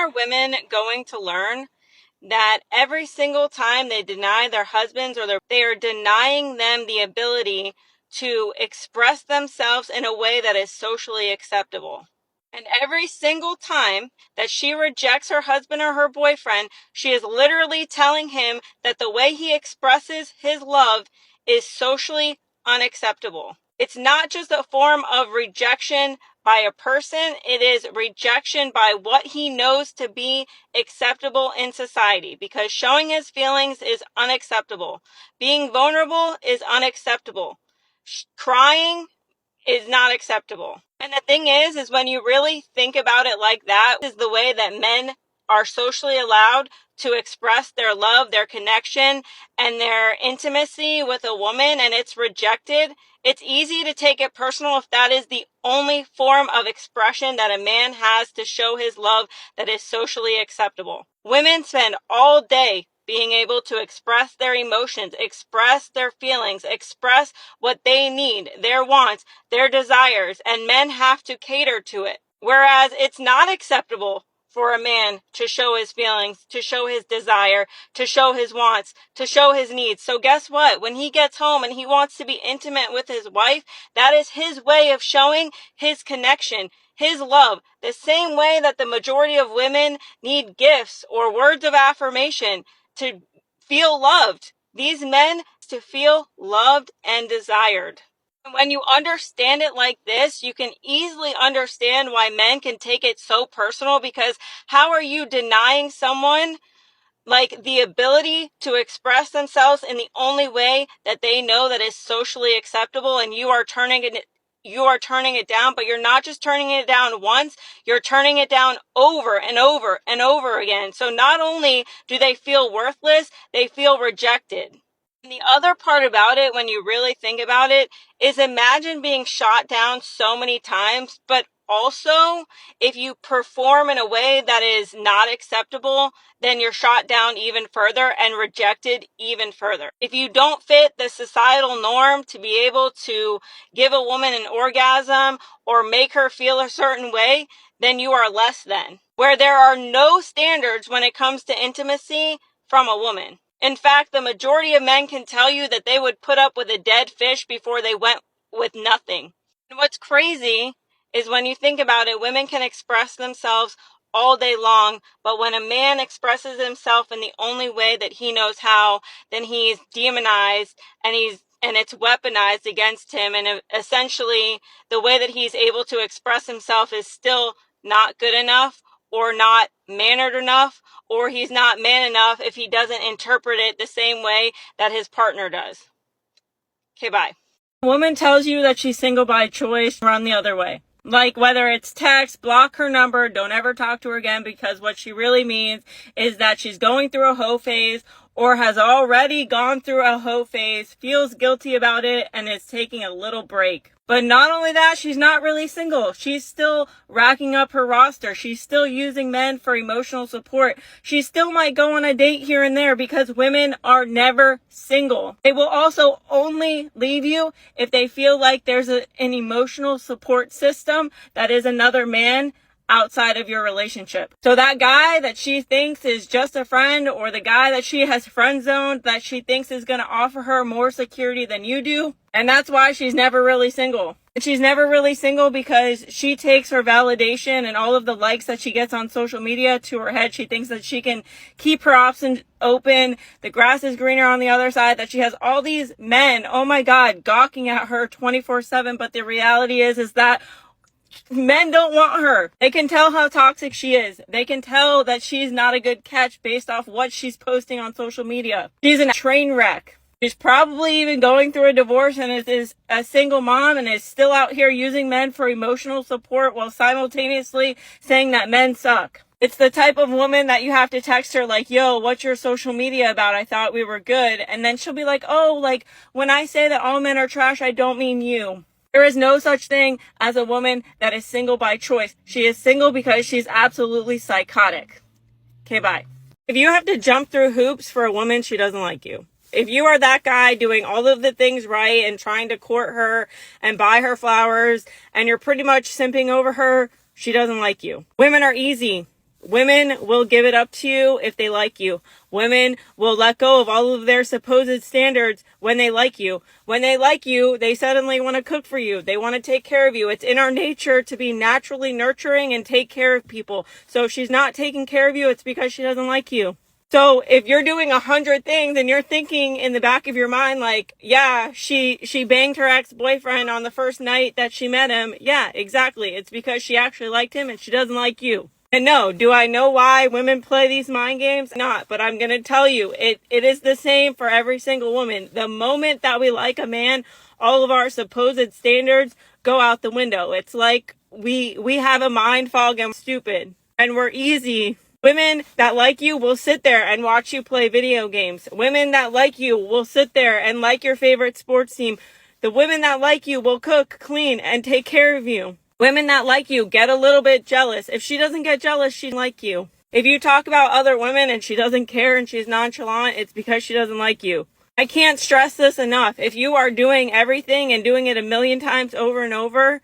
are women going to learn that every single time they deny their husbands they are denying them the ability to express themselves in a way that is socially acceptable. And every single time that she rejects her husband or her boyfriend, she is literally telling him that the way he expresses his love is socially unacceptable. It's not just a form of rejection by a person, it is rejection by what he knows to be acceptable in society, because showing his feelings is unacceptable. Being vulnerable is unacceptable. Crying is not acceptable. And the thing is when you really think about it like that, is the way that men are socially allowed to express their love, their connection, and their intimacy with a woman, and it's rejected. It's easy to take it personal if that is the only form of expression that a man has to show his love that is socially acceptable. Women spend all day being able to express their emotions, express their feelings, express what they need, their wants, their desires, and men have to cater to it. Whereas it's not acceptable for a man to show his feelings, to show his desire, to show his wants, to show his needs. So guess what? When he gets home and he wants to be intimate with his wife, that is his way of showing his connection, his love, the same way that the majority of women need gifts or words of affirmation to feel loved. These men to feel loved and desired. And when you understand it like this, you can easily understand why men can take it so personal, because how are you denying someone like the ability to express themselves in the only way that they know that is socially acceptable, and you are turning it down, but you're not just turning it down once, you're turning it down over and over and over again. So not only do they feel worthless, they feel rejected. And the other part about it, when you really think about it, is imagine being shot down so many times, but also if you perform in a way that is not acceptable, then you're shot down even further and rejected even further. If you don't fit the societal norm to be able to give a woman an orgasm or make her feel a certain way, then you are less than. Where there are no standards when it comes to intimacy from a woman. In fact, the majority of men can tell you that they would put up with a dead fish before they went with nothing. And what's crazy is when you think about it, women can express themselves all day long, but when a man expresses himself in the only way that he knows how, then he's demonized and it's weaponized against him, and essentially the way that he's able to express himself is still not good enough, or not mannered enough, or he's not man enough if he doesn't interpret it the same way that his partner does. Okay, bye. A woman tells you that she's single by choice, run the other way. Like, whether it's text, block her number, don't ever talk to her again, because what she really means is that she's going through a hoe phase, or has already gone through a hoe phase, feels guilty about it, and is taking a little break. But not only that, she's not really single. She's still racking up her roster. She's still using men for emotional support. She still might go on a date here and there, because women are never single. They will also only leave you if they feel like there's an emotional support system that is another man outside of your relationship. So that guy that she thinks is just a friend, or the guy that she has friend zoned that she thinks is going to offer her more security than you do, and that's why she's never really single. And she's never really single because she takes her validation and all of the likes that she gets on social media to her head. She thinks that she can keep her options open. The grass is greener on the other side, that she has all these men, oh my God, gawking at her 24/7. But the reality is that men don't want her. They can tell how toxic she is. They can tell that she's not a good catch based off what she's posting on social media. She's a train wreck. She's probably even going through a divorce and is a single mom, and is still out here using men for emotional support while simultaneously saying that men suck. It's the type of woman that you have to text her like, yo, what's your social media about? I thought we were good. And then she'll be like, oh, like, when I say that all men are trash, I don't mean you. There is no such thing as a woman that is single by choice. She is single because she's absolutely psychotic. Okay, bye. If you have to jump through hoops for a woman, she doesn't like you. If you are that guy doing all of the things right and trying to court her and buy her flowers, and you're pretty much simping over her, she doesn't like you. Women are easy. Women will give it up to you if they like you. Women will let go of all of their supposed standards when they like you. When they like you, they suddenly want to cook for you. They want to take care of you. It's in our nature to be naturally nurturing and take care of people. So if she's not taking care of you, it's because she doesn't like you. So if you're doing 100 things and you're thinking in the back of your mind, like, yeah, she banged her ex-boyfriend on the first night that she met him. Yeah, exactly. It's because she actually liked him and she doesn't like you. And no, do I know why women play these mind games? Not, but I'm going to tell you, it is the same for every single woman. The moment that we like a man, all of our supposed standards go out the window. It's like we have a mind fog and we're stupid and we're easy. Women that like you will sit there and watch you play video games. Women that like you will sit there and like your favorite sports team. The women that like you will cook, clean, and take care of you. Women that like you get a little bit jealous. If she doesn't get jealous, she doesn't like you. If you talk about other women and she doesn't care and she's nonchalant, it's because she doesn't like you. I can't stress this enough. If you are doing everything and doing it a million times over and over,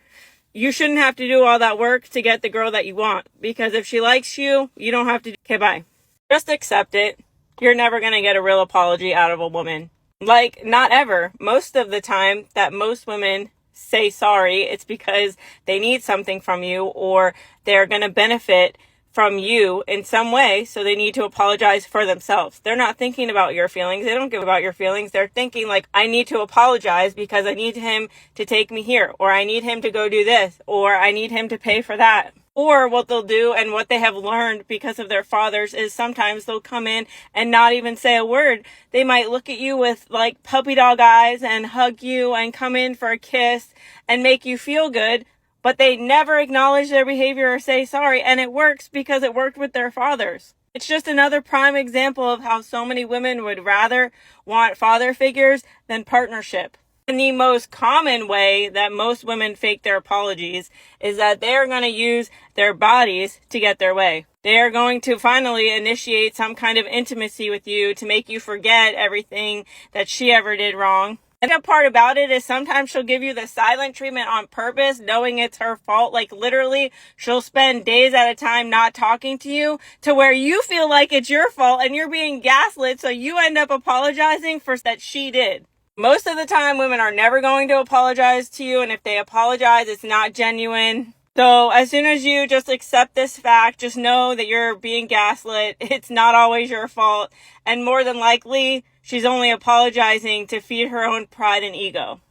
you shouldn't have to do all that work to get the girl that you want. Because if she likes you, you don't have to. Okay, bye. Just accept it. You're never going to get a real apology out of a woman. Like, not ever. Most of the time that most women say sorry, it's because they need something from you or they're going to benefit from you in some way, so they need to apologize for themselves. They're not thinking about your feelings. They don't give about your feelings. They're thinking like, I need to apologize because I need him to take me here, or I need him to go do this, or I need him to pay for that. Or what they'll do and what they have learned because of their fathers is sometimes they'll come in and not even say a word. They might look at you with like puppy dog eyes and hug you and come in for a kiss and make you feel good, but they never acknowledge their behavior or say sorry. And it works because it worked with their fathers. It's just another prime example of how so many women would rather want father figures than partnership. And the most common way that most women fake their apologies is that they are going to use their bodies to get their way. They are going to finally initiate some kind of intimacy with you to make you forget everything that she ever did wrong. And the part about it is sometimes she'll give you the silent treatment on purpose, knowing it's her fault. Like literally, she'll spend days at a time not talking to you to where you feel like it's your fault and you're being gaslit. So you end up apologizing for that she did. Most of the time, women are never going to apologize to you. And if they apologize, it's not genuine. So as soon as you just accept this fact, just know that you're being gaslit. It's not always your fault. And more than likely, she's only apologizing to feed her own pride and ego.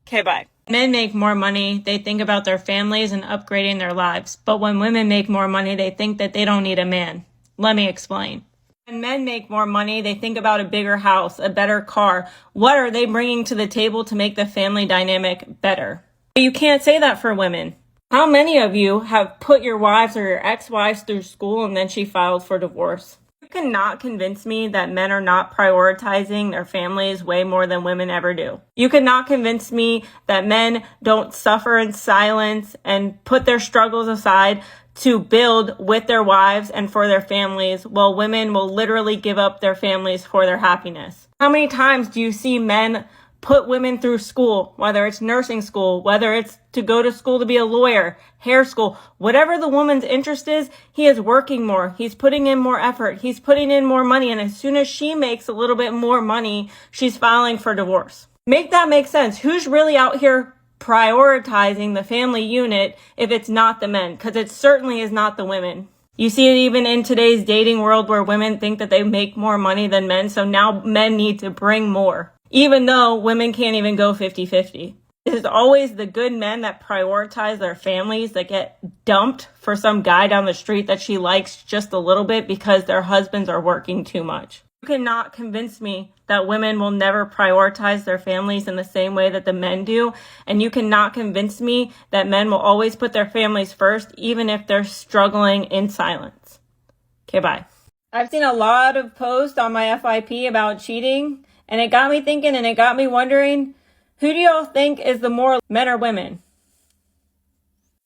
Okay, bye. Men make more money, they think about their families and upgrading their lives. But when women make more money, they think that they don't need a man. Let me explain. When men make more money, they think about a bigger house, a better car. What are they bringing to the table to make the family dynamic better? You can't say that for women. How many of you have put your wives or your ex-wives through school and then she filed for divorce? You cannot convince me that men are not prioritizing their families way more than women ever do. You cannot convince me that men don't suffer in silence and put their struggles aside to build with their wives and for their families, while women will literally give up their families for their happiness. How many times do you see men put women through school, whether it's nursing school, whether it's to go to school to be a lawyer, hair school, whatever the woman's interest is, he is working more. He's putting in more effort. He's putting in more money. And as soon as she makes a little bit more money, she's filing for divorce. Make that make sense. Who's really out here prioritizing the family unit if it's not the men? Because it certainly is not the women. You see it even in today's dating world where women think that they make more money than men. So now men need to bring more, even though women can't even go 50-50. It is always the good men that prioritize their families that get dumped for some guy down the street that she likes just a little bit because their husbands are working too much. You cannot convince me that women will never prioritize their families in the same way that the men do. And you cannot convince me that men will always put their families first, even if they're struggling in silence. Okay, bye. I've seen a lot of posts on my FYP about cheating, and it got me thinking and it got me wondering, who do y'all think is the more men or women?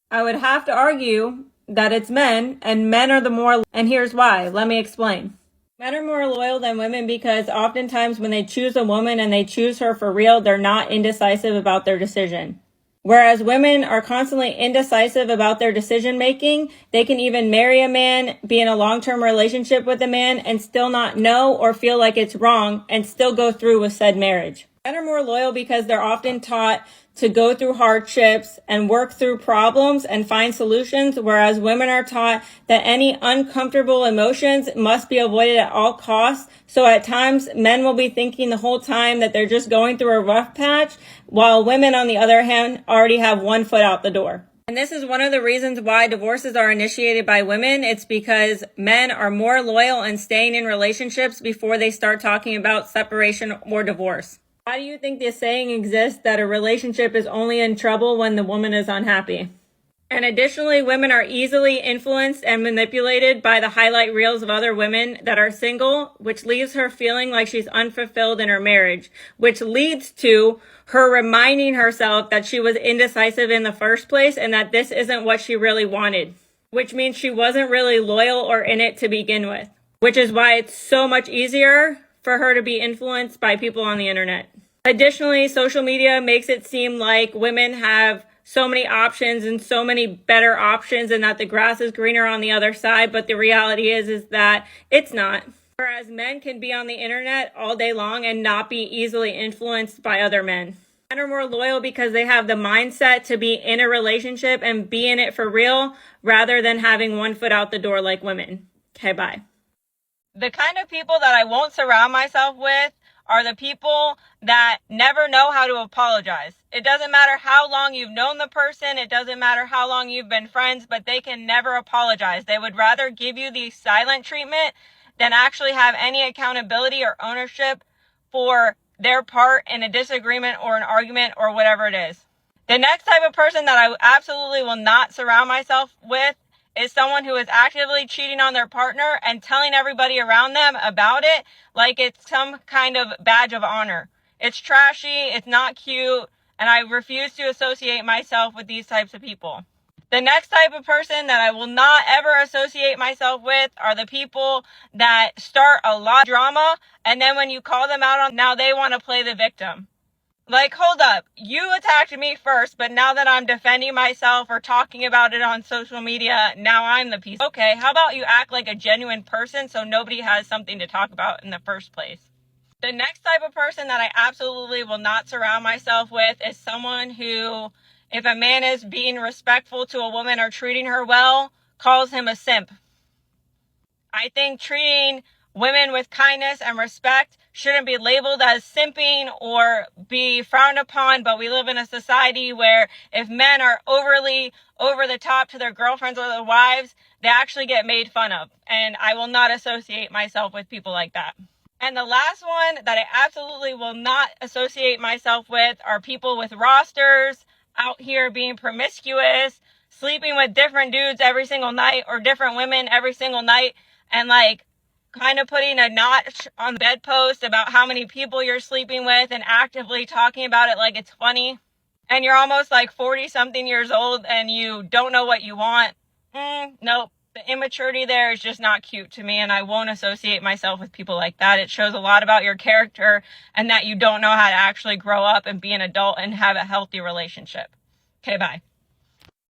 I would have to argue that it's men, and men are the more, and here's why. Let me explain. Men are more loyal than women because oftentimes when they choose a woman and they choose her for real, they're not indecisive about their decision. Whereas women are constantly indecisive about their decision making. They can even marry a man, be in a long-term relationship with a man, and still not know or feel like it's wrong and still go through with said marriage. Men are more loyal because they're often taught to go through hardships and work through problems and find solutions, whereas women are taught that any uncomfortable emotions must be avoided at all costs. So at times, men will be thinking the whole time that they're just going through a rough patch, while women, on the other hand, already have one foot out the door. And this is one of the reasons why divorces are initiated by women. It's because men are more loyal and staying in relationships before they start talking about separation or divorce. Why do you think this saying exists that a relationship is only in trouble when the woman is unhappy? And additionally, women are easily influenced and manipulated by the highlight reels of other women that are single, which leaves her feeling like she's unfulfilled in her marriage, which leads to her reminding herself that she was indecisive in the first place and that this isn't what she really wanted, which means she wasn't really loyal or in it to begin with, which is why it's so much easier for her to be influenced by people on the internet. Additionally, social media makes it seem like women have so many options and so many better options and that the grass is greener on the other side, but the reality is that it's not. Whereas men can be on the internet all day long and not be easily influenced by other men. Men are more loyal because they have the mindset to be in a relationship and be in it for real rather than having one foot out the door like women. Okay, bye. The kind of people that I won't surround myself with are the people that never know how to apologize. It doesn't matter how long you've known the person, it doesn't matter how long you've been friends, but they can never apologize. They would rather give you the silent treatment than actually have any accountability or ownership for their part in a disagreement or an argument or whatever it is. The next type of person that I absolutely will not surround myself with is someone who is actively cheating on their partner and telling everybody around them about it like it's some kind of badge of honor. It's trashy, it's not cute, and I refuse to associate myself with these types of people. The next type of person that I will not ever associate myself with are the people that start a lot of drama, and then when you call them out on, now they want to play the victim. Like, hold up, you attacked me first, but now that I'm defending myself or talking about it on social media, now I'm the piece. Okay, how about you act like a genuine person so nobody has something to talk about in the first place? The next type of person that I absolutely will not surround myself with is someone who, if a man is being respectful to a woman or treating her well, calls him a simp. I think treating women with kindness and respect shouldn't be labeled as simping or be frowned upon, but we live in a society where if men are overly over the top to their girlfriends or their wives, they actually get made fun of. And I will not associate myself with people like that. And the last one that I absolutely will not associate myself with are people with rosters, out here being promiscuous, sleeping with different dudes every single night or different women every single night, and like kind of putting a notch on the bedpost about how many people you're sleeping with and actively talking about it like it's funny. And you're almost like 40 something years old and you don't know what you want. Nope. The immaturity there is just not cute to me, and I won't associate myself with people like that. It shows a lot about your character and that you don't know how to actually grow up and be an adult and have a healthy relationship. Okay, bye.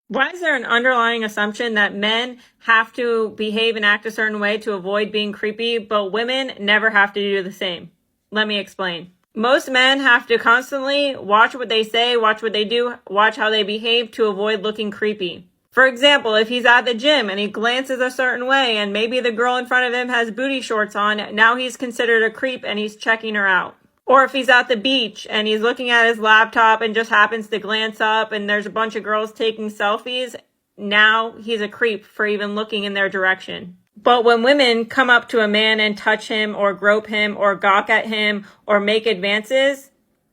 Why is there an underlying assumption that men have to behave and act a certain way to avoid being creepy, but women never have to do the same? Let me explain. Most men have to constantly watch what they say, watch what they do, watch how they behave to avoid looking creepy. For example, if he's at the gym and he glances a certain way and maybe the girl in front of him has booty shorts on, now he's considered a creep and he's checking her out. Or if he's at the beach and he's looking at his laptop and just happens to glance up and there's a bunch of girls taking selfies, now he's a creep for even looking in their direction. But when women come up to a man and touch him or grope him or gawk at him or make advances,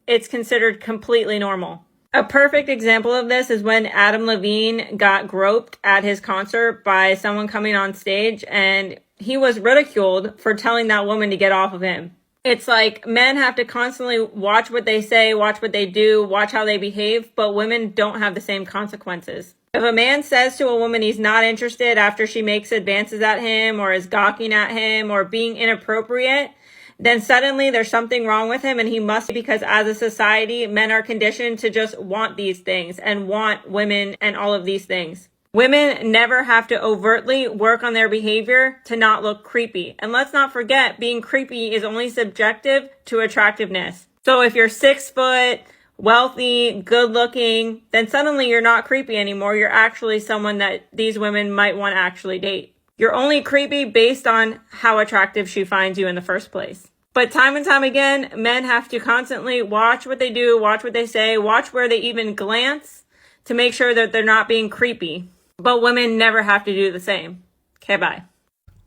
it's considered completely normal. A perfect example of this is when Adam Levine got groped at his concert by someone coming on stage, and he was ridiculed for telling that woman to get off of him. It's like men have to constantly watch what they say, watch what they do, watch how they behave, but women don't have the same consequences. If a man says to a woman he's not interested after she makes advances at him or is gawking at him or being inappropriate, then suddenly there's something wrong with him and he must, because as a society, men are conditioned to just want these things and want women and all of these things. Women never have to overtly work on their behavior to not look creepy. And let's not forget, being creepy is only subjective to attractiveness. So if you're 6 foot, wealthy, good looking, then suddenly you're not creepy anymore. You're actually someone that these women might want to actually date. You're only creepy based on how attractive she finds you in the first place. But time and time again, men have to constantly watch what they do, watch what they say, watch where they even glance to make sure that they're not being creepy. But women never have to do the same. Okay, bye.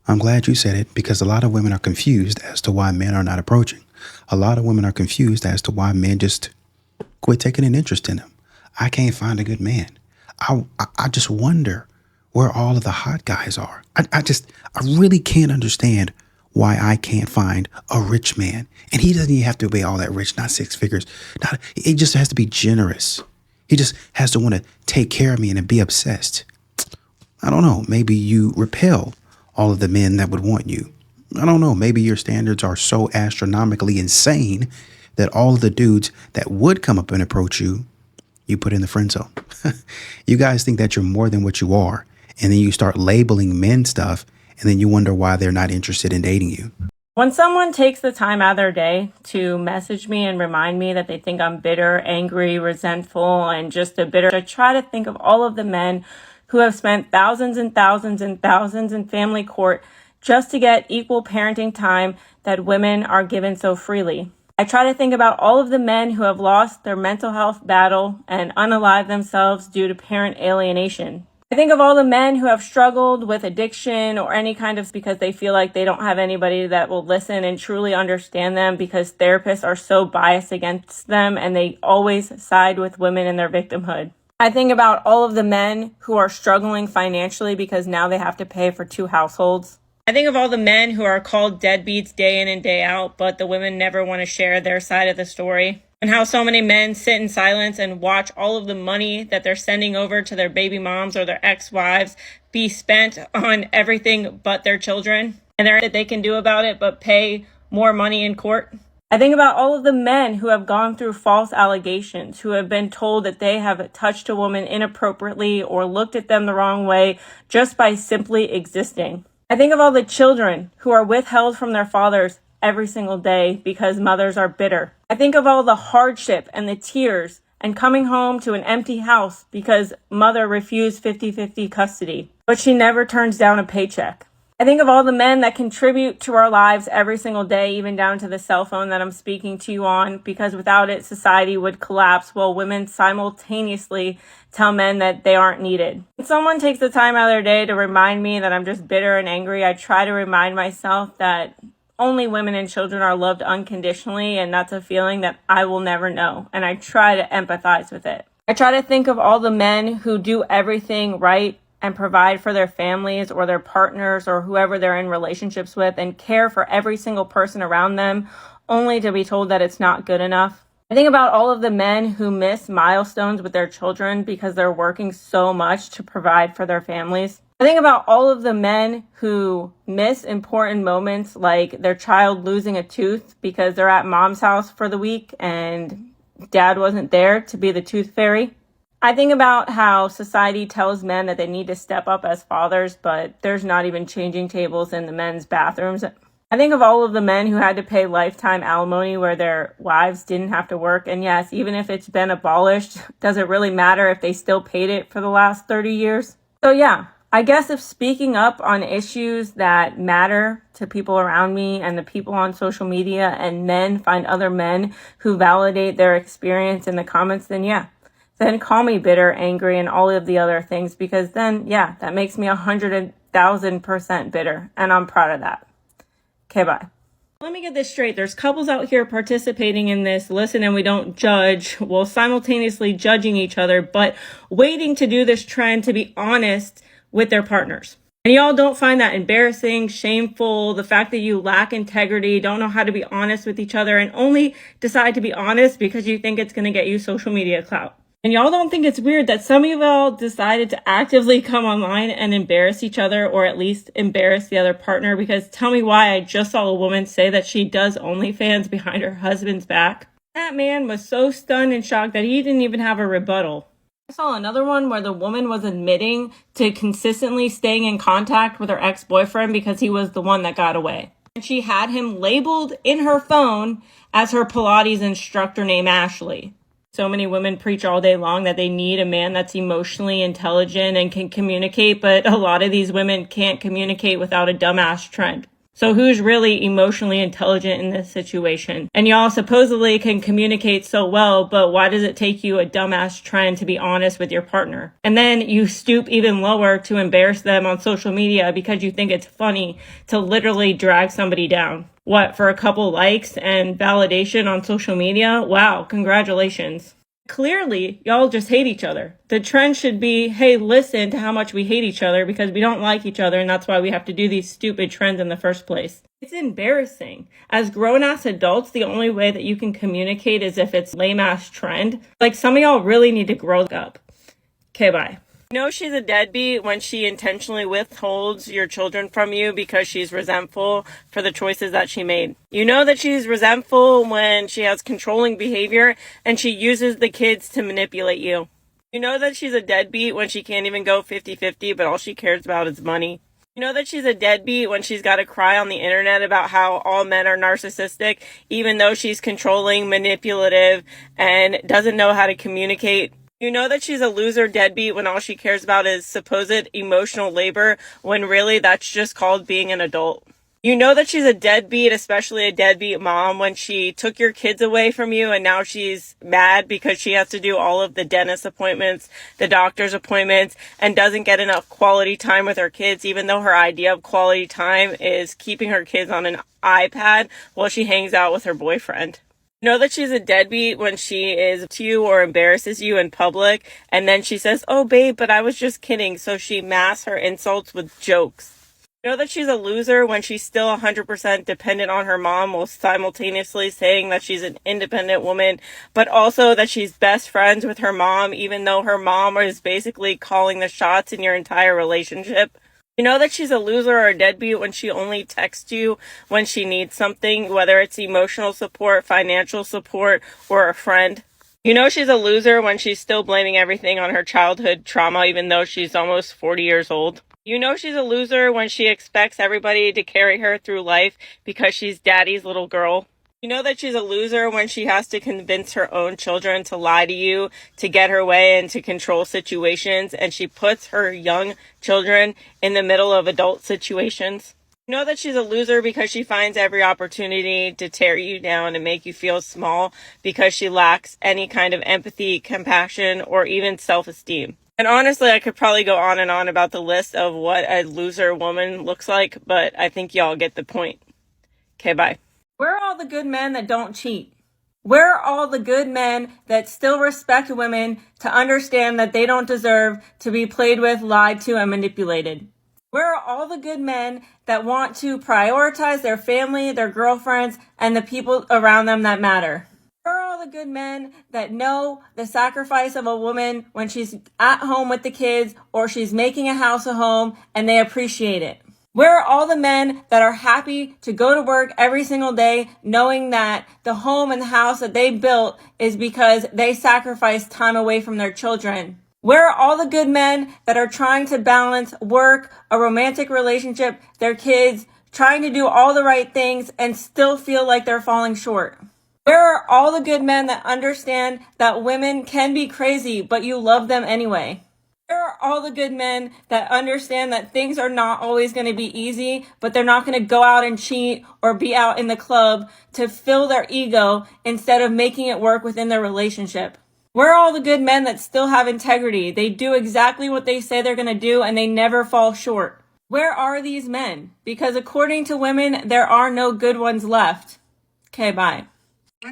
I'm glad you said it, because a lot of women are confused as to why men are not approaching. A lot of women are confused as to why men just quit taking an interest in them. I can't find a good man. I just wonder where all of the hot guys are. I really can't understand why I can't find a rich man. And he doesn't even have to be all that rich, not 6 figures. He just has to be generous. He just has to want to take care of me and be obsessed. I don't know. Maybe you repel all of the men that would want you. I don't know. Maybe your standards are so astronomically insane that all of the dudes that would come up and approach you, you put in the friend zone. You guys think that you're more than what you are. And then you start labeling men stuff. And then you wonder why they're not interested in dating you. When someone takes the time out of their day to message me and remind me that they think I'm bitter, angry, resentful, and just a bitter, I try to think of all of the men who have spent thousands and thousands and thousands in family court just to get equal parenting time that women are given so freely. I try to think about all of the men who have lost their mental health battle and unalived themselves due to parent alienation. I think of all the men who have struggled with addiction or any kind of, because they feel like they don't have anybody that will listen and truly understand them, because therapists are so biased against them and they always side with women in their victimhood. I think about all of the men who are struggling financially because now they have to pay for 2 households. I think of all the men who are called deadbeats day in and day out, but the women never want to share their side of the story. And how so many men sit in silence and watch all of the money that they're sending over to their baby moms or their ex-wives be spent on everything but their children. And there that they can do about it but pay more money in court. I think about all of the men who have gone through false allegations, who have been told that they have touched a woman inappropriately or looked at them the wrong way just by simply existing. I think of all the children who are withheld from their fathers every single day because mothers are bitter. I think of all the hardship and the tears and coming home to an empty house because mother refused 50-50 custody, but she never turns down a paycheck. I think of all the men that contribute to our lives every single day, even down to the cell phone that I'm speaking to you on, because without it, society would collapse while women simultaneously tell men that they aren't needed. When someone takes the time out of their day to remind me that I'm just bitter and angry, I try to remind myself that only women and children are loved unconditionally, and that's a feeling that I will never know, and I try to empathize with it. I try to think of all the men who do everything right and provide for their families or their partners or whoever they're in relationships with and care for every single person around them, only to be told that it's not good enough. I think about all of the men who miss milestones with their children because they're working so much to provide for their families. I think about all of the men who miss important moments like their child losing a tooth because they're at mom's house for the week and dad wasn't there to be the tooth fairy. I think about how society tells men that they need to step up as fathers, but there's not even changing tables in the men's bathrooms. I think of all of the men who had to pay lifetime alimony where their wives didn't have to work. And yes, even if it's been abolished, does it really matter if they still paid it for the last 30 years? So yeah, I guess if speaking up on issues that matter to people around me and the people on social media and men find other men who validate their experience in the comments, then yeah. Then call me bitter, angry, and all of the other things, because then, yeah, that makes me 100,000% bitter, and I'm proud of that. Okay, bye. Let me get this straight. There's couples out here participating in this listen and we don't judge while simultaneously judging each other, but waiting to do this trend to be honest with their partners. And y'all don't find that embarrassing, shameful, the fact that you lack integrity, don't know how to be honest with each other, and only decide to be honest because you think it's going to get you social media clout. And y'all don't think it's weird that some of y'all decided to actively come online and embarrass each other, or at least embarrass the other partner? Because tell me why I just saw a woman say that she does OnlyFans behind her husband's back. That man was so stunned and shocked that he didn't even have a rebuttal. I saw another one where the woman was admitting to consistently staying in contact with her ex-boyfriend because he was the one that got away. And she had him labeled in her phone as her Pilates instructor named Ashley. So many women preach all day long that they need a man that's emotionally intelligent and can communicate, but a lot of these women can't communicate without a dumbass trend. So who's really emotionally intelligent in this situation? And y'all supposedly can communicate so well, but why does it take you a dumbass trend to be honest with your partner? And then you stoop even lower to embarrass them on social media because you think it's funny to literally drag somebody down. What, for a couple likes and validation on social media? Wow, congratulations. Clearly, y'all just hate each other. The trend should be, hey, listen to how much we hate each other because we don't like each other, and that's why we have to do these stupid trends in the first place. It's embarrassing. As grown-ass adults, the only way that you can communicate is if it's lame-ass trend. Like, some of y'all really need to grow up. Okay, bye. You know she's a deadbeat when she intentionally withholds your children from you because she's resentful for the choices that she made. You know that she's resentful when she has controlling behavior and she uses the kids to manipulate you. You know that she's a deadbeat when she can't even go 50-50, but all she cares about is money. You know that she's a deadbeat when she's got to cry on the internet about how all men are narcissistic, even though she's controlling, manipulative, and doesn't know how to communicate. You know that she's a loser deadbeat when all she cares about is supposed emotional labor, when really that's just called being an adult. You know that she's a deadbeat, especially a deadbeat mom, when she took your kids away from you and now she's mad because she has to do all of the dentist appointments, the doctor's appointments, and doesn't get enough quality time with her kids, even though her idea of quality time is keeping her kids on an iPad while she hangs out with her boyfriend. You know that she's a deadbeat when she is to you or embarrasses you in public, and then she says, oh babe, but I was just kidding, so she masks her insults with jokes. You know that she's a loser when she's still 100% dependent on her mom while simultaneously saying that she's an independent woman, but also that she's best friends with her mom, even though her mom is basically calling the shots in your entire relationship. You know that she's a loser or a deadbeat when she only texts you when she needs something, whether it's emotional support, financial support, or a friend. You know she's a loser when she's still blaming everything on her childhood trauma, even though she's almost 40 years old. You know she's a loser when she expects everybody to carry her through life because she's daddy's little girl. You know that she's a loser when she has to convince her own children to lie to you, to get her way, and to control situations, and she puts her young children in the middle of adult situations. You know that she's a loser because she finds every opportunity to tear you down and make you feel small because she lacks any kind of empathy, compassion, or even self-esteem. And honestly, I could probably go on and on about the list of what a loser woman looks like, but I think y'all get the point. Okay, bye. Where are all the good men that don't cheat? Where are all the good men that still respect women to understand that they don't deserve to be played with, lied to, and manipulated? Where are all the good men that want to prioritize their family, their girlfriends, and the people around them that matter? Where are all the good men that know the sacrifice of a woman when she's at home with the kids or she's making a house a home and they appreciate it? Where are all the men that are happy to go to work every single day knowing that the home and the house that they built is because they sacrificed time away from their children? Where are all the good men that are trying to balance work, a romantic relationship, their kids, trying to do all the right things and still feel like they're falling short? Where are all the good men that understand that women can be crazy, but you love them anyway? Where are all the good men that understand that things are not always going to be easy, but they're not going to go out and cheat or be out in the club to fill their ego instead of making it work within their relationship? Where are all the good men that still have integrity? They do exactly what they say they're going to do and they never fall short. Where are these men? Because according to women, there are no good ones left. Okay, bye.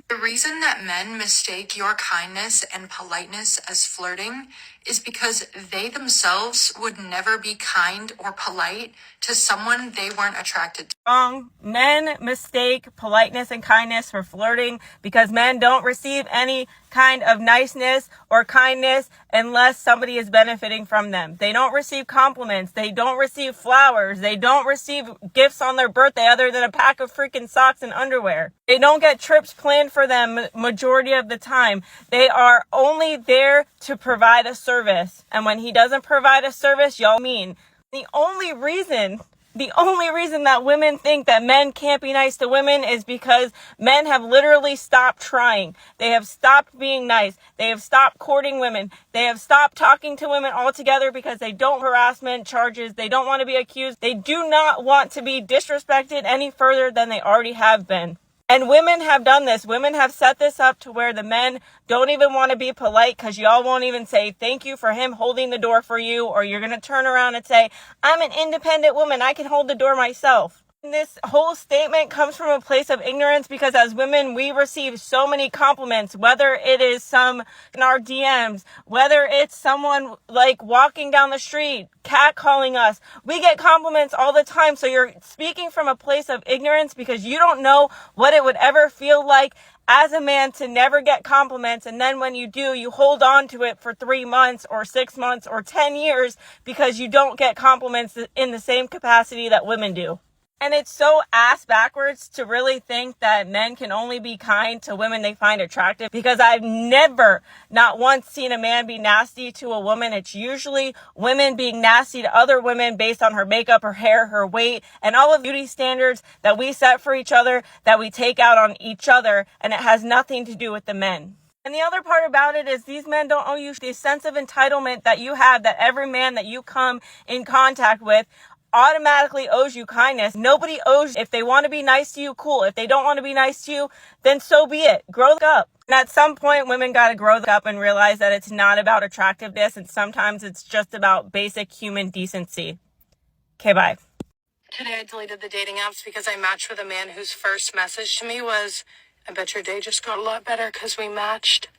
The reason that men mistake your kindness and politeness as flirting is because they themselves would never be kind or polite to someone they weren't attracted to. Wrong. Men mistake politeness and kindness for flirting because men don't receive any kind of niceness or kindness unless somebody is benefiting from them. They don't receive compliments. They don't receive flowers. They don't receive gifts on their birthday other than a pack of freaking socks and underwear. They don't get trips planned for them majority of the time. They are only there to provide a service. And when he doesn't provide a service, y'all mean. The only reason that women think that men can't be nice to women is because men have literally stopped trying. They have stopped being nice. They have stopped courting women. They have stopped talking to women altogether because they don't harassment charges. They don't want to be accused. They do not want to be disrespected any further than they already have been. And women have done this. Women have set this up to where the men don't even want to be polite because y'all won't even say thank you for him holding the door for you, or you're going to turn around and say, I'm an independent woman. I can hold the door myself. This whole statement comes from a place of ignorance because as women, we receive so many compliments, whether it is some in our DMs, whether it's someone like walking down the street, catcalling us. We get compliments all the time. So you're speaking from a place of ignorance because you don't know what it would ever feel like as a man to never get compliments. And then when you do, you hold on to it for 3 months or 6 months or 10 years because you don't get compliments in the same capacity that women do. And it's so ass backwards to really think that men can only be kind to women they find attractive, because I've never, not once, seen a man be nasty to a woman. It's usually women being nasty to other women based on her makeup, her hair, her weight, and all of the beauty standards that we set for each other, that we take out on each other, and it has nothing to do with the men. And the other part about it is these men don't owe you the sense of entitlement that you have, that every man that you come in contact with automatically owes you kindness. Nobody owes. If they want to be nice to you, cool. If they don't want to be nice to you, then so be it. Grow up. And at some point, women got to grow up and realize that it's not about attractiveness, and sometimes it's just about basic human decency. Okay, bye. Today I deleted the dating apps because I matched with a man whose first message to me was, I bet your day just got a lot better because we matched.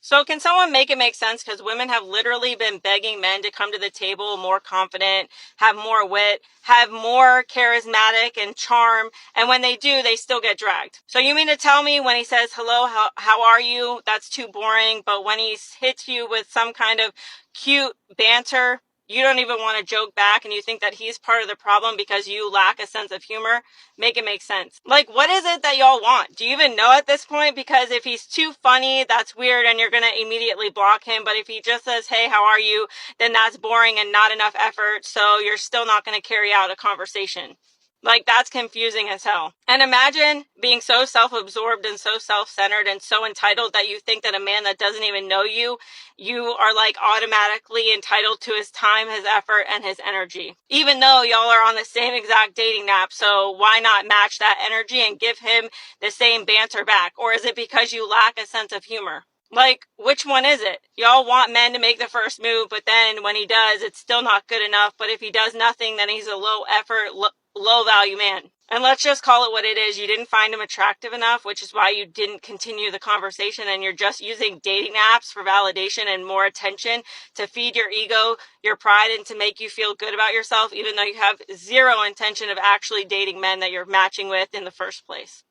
So can someone make it make sense? Because women have literally been begging men to come to the table more confident, have more wit, have more charismatic and charm. And when they do, they still get dragged. So you mean to tell me when he says, hello, how are you? That's too boring. But when he hits you with some kind of cute banter, you don't even want to joke back, and you think that he's part of the problem because you lack a sense of humor? Make it make sense. Like, what is it that y'all want? Do you even know at this point? Because if he's too funny, that's weird and you're going to immediately block him. But if he just says, hey, how are you? Then that's boring and not enough effort. So you're still not going to carry out a conversation. Like, that's confusing as hell. And imagine being so self-absorbed and so self-centered and so entitled that you think that a man that doesn't even know you, you are like automatically entitled to his time, his effort, and his energy. Even though y'all are on the same exact dating app, so why not match that energy and give him the same banter back? Or is it because you lack a sense of humor? Like, which one is it? Y'all want men to make the first move, but then when he does, it's still not good enough. But if he does nothing, then he's a low effort, low value man. And let's just call it what it is. You didn't find him attractive enough, which is why you didn't continue the conversation, and you're just using dating apps for validation and more attention to feed your ego, your pride, and to make you feel good about yourself, even though you have zero intention of actually dating men that you're matching with in the first place.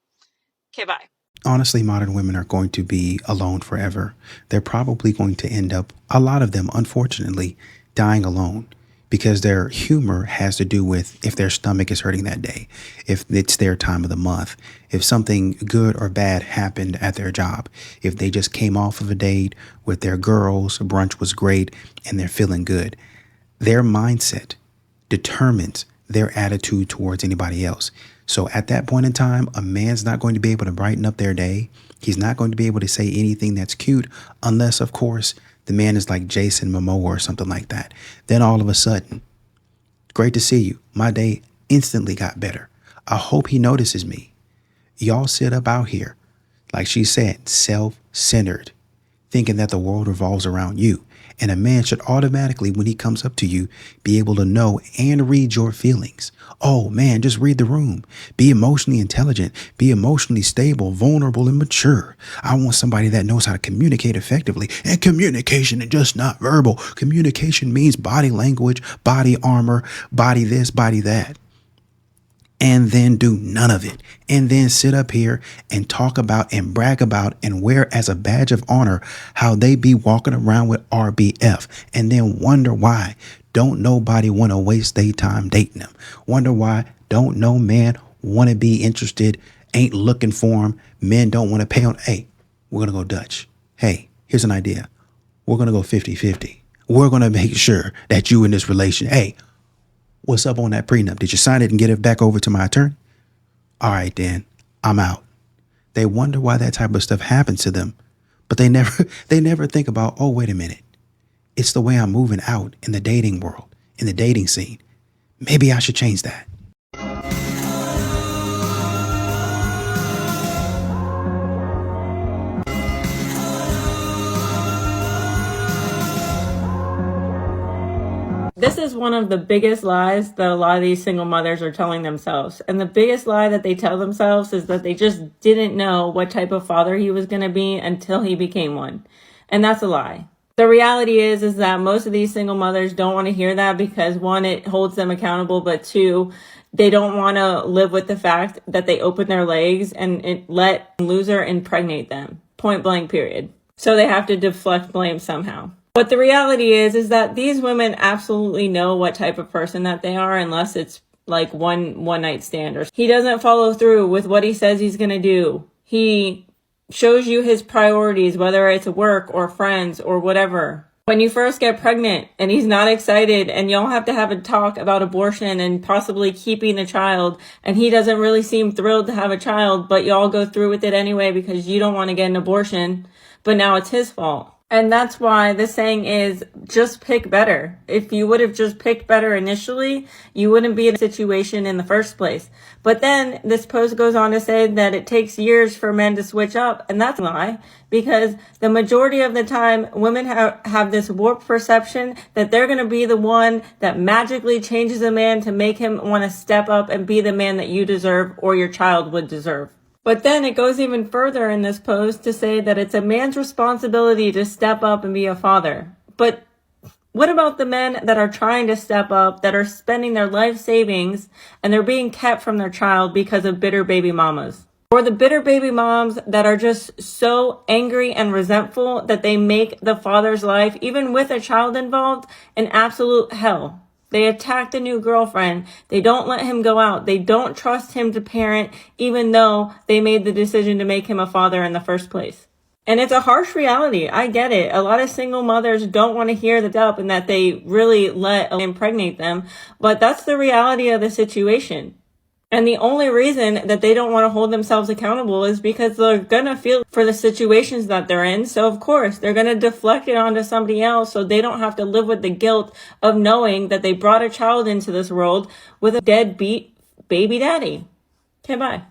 Okay, bye. Honestly, modern women are going to be alone forever. They're probably going to end up, a lot of them, unfortunately, dying alone, because their humor has to do with if their stomach is hurting that day, if it's their time of the month, if something good or bad happened at their job, if they just came off of a date with their girls, brunch was great, and they're feeling good. Their mindset determines their attitude towards anybody else. So at that point in time, a man's not going to be able to brighten up their day. He's not going to be able to say anything that's cute unless, of course, the man is like Jason Momoa or something like that. Then all of a sudden, great to see you. My day instantly got better. I hope he notices me. Y'all sit up out here, like she said, self-centered, thinking that the world revolves around you. And a man should automatically, when he comes up to you, be able to know and read your feelings. Oh man, just read the room. Be emotionally intelligent. Be emotionally stable, vulnerable, and mature. I want somebody that knows how to communicate effectively. And communication is just not verbal. Communication means body language, body armor, body this, body that. And then do none of it. And then sit up here and talk about and brag about and wear as a badge of honor how they be walking around with RBF, and then wonder why don't nobody want to waste their time dating them. Wonder why don't no man want to be interested, ain't looking for them. Men don't want to pay on. Hey, we're going to go Dutch. Hey, here's an idea. We're going to go 50-50. We're going to make sure that you in this relation. Hey, what's up on that prenup? Did you sign it and get it back over to my attorney? All right, then I'm out. They wonder why that type of stuff happens to them, but they never think about, oh, wait a minute. It's the way I'm moving out in the dating world, in the dating scene. Maybe I should change that. This is one of the biggest lies that a lot of these single mothers are telling themselves. And the biggest lie that they tell themselves is that they just didn't know what type of father he was going to be until he became one. And that's a lie. The reality is that most of these single mothers don't want to hear that because, one, it holds them accountable, but two, they don't want to live with the fact that they open their legs and let a loser impregnate them. Point blank, period. So they have to deflect blame somehow. But the reality is that these women absolutely know what type of person that they are, unless it's like one night stand, or he doesn't follow through with what he says he's going to do. He shows you his priorities, whether it's work or friends or whatever. When you first get pregnant and he's not excited and y'all have to have a talk about abortion and possibly keeping the child, and he doesn't really seem thrilled to have a child, but y'all go through with it anyway because you don't want to get an abortion, but now it's his fault. And that's why the saying is, just pick better. If you would have just picked better initially, you wouldn't be in a situation in the first place. But then this post goes on to say that it takes years for men to switch up. And that's a lie, because the majority of the time, women have this warped perception that they're going to be the one that magically changes a man to make him want to step up and be the man that you deserve or your child would deserve. But then it goes even further in this post to say that it's a man's responsibility to step up and be a father. But what about the men that are trying to step up, that are spending their life savings and they're being kept from their child because of bitter baby mamas? Or the bitter baby moms that are just so angry and resentful that they make the father's life, even with a child involved, an absolute hell. They attack the new girlfriend. They don't let him go out. They don't trust him to parent, even though they made the decision to make him a father in the first place. And it's a harsh reality. I get it. A lot of single mothers don't want to hear the up and that they really let impregnate them. But that's the reality of the situation. And the only reason that they don't want to hold themselves accountable is because they're going to feel for the situations that they're in. So, of course, they're going to deflect it onto somebody else so they don't have to live with the guilt of knowing that they brought a child into this world with a deadbeat baby daddy. Okay, bye.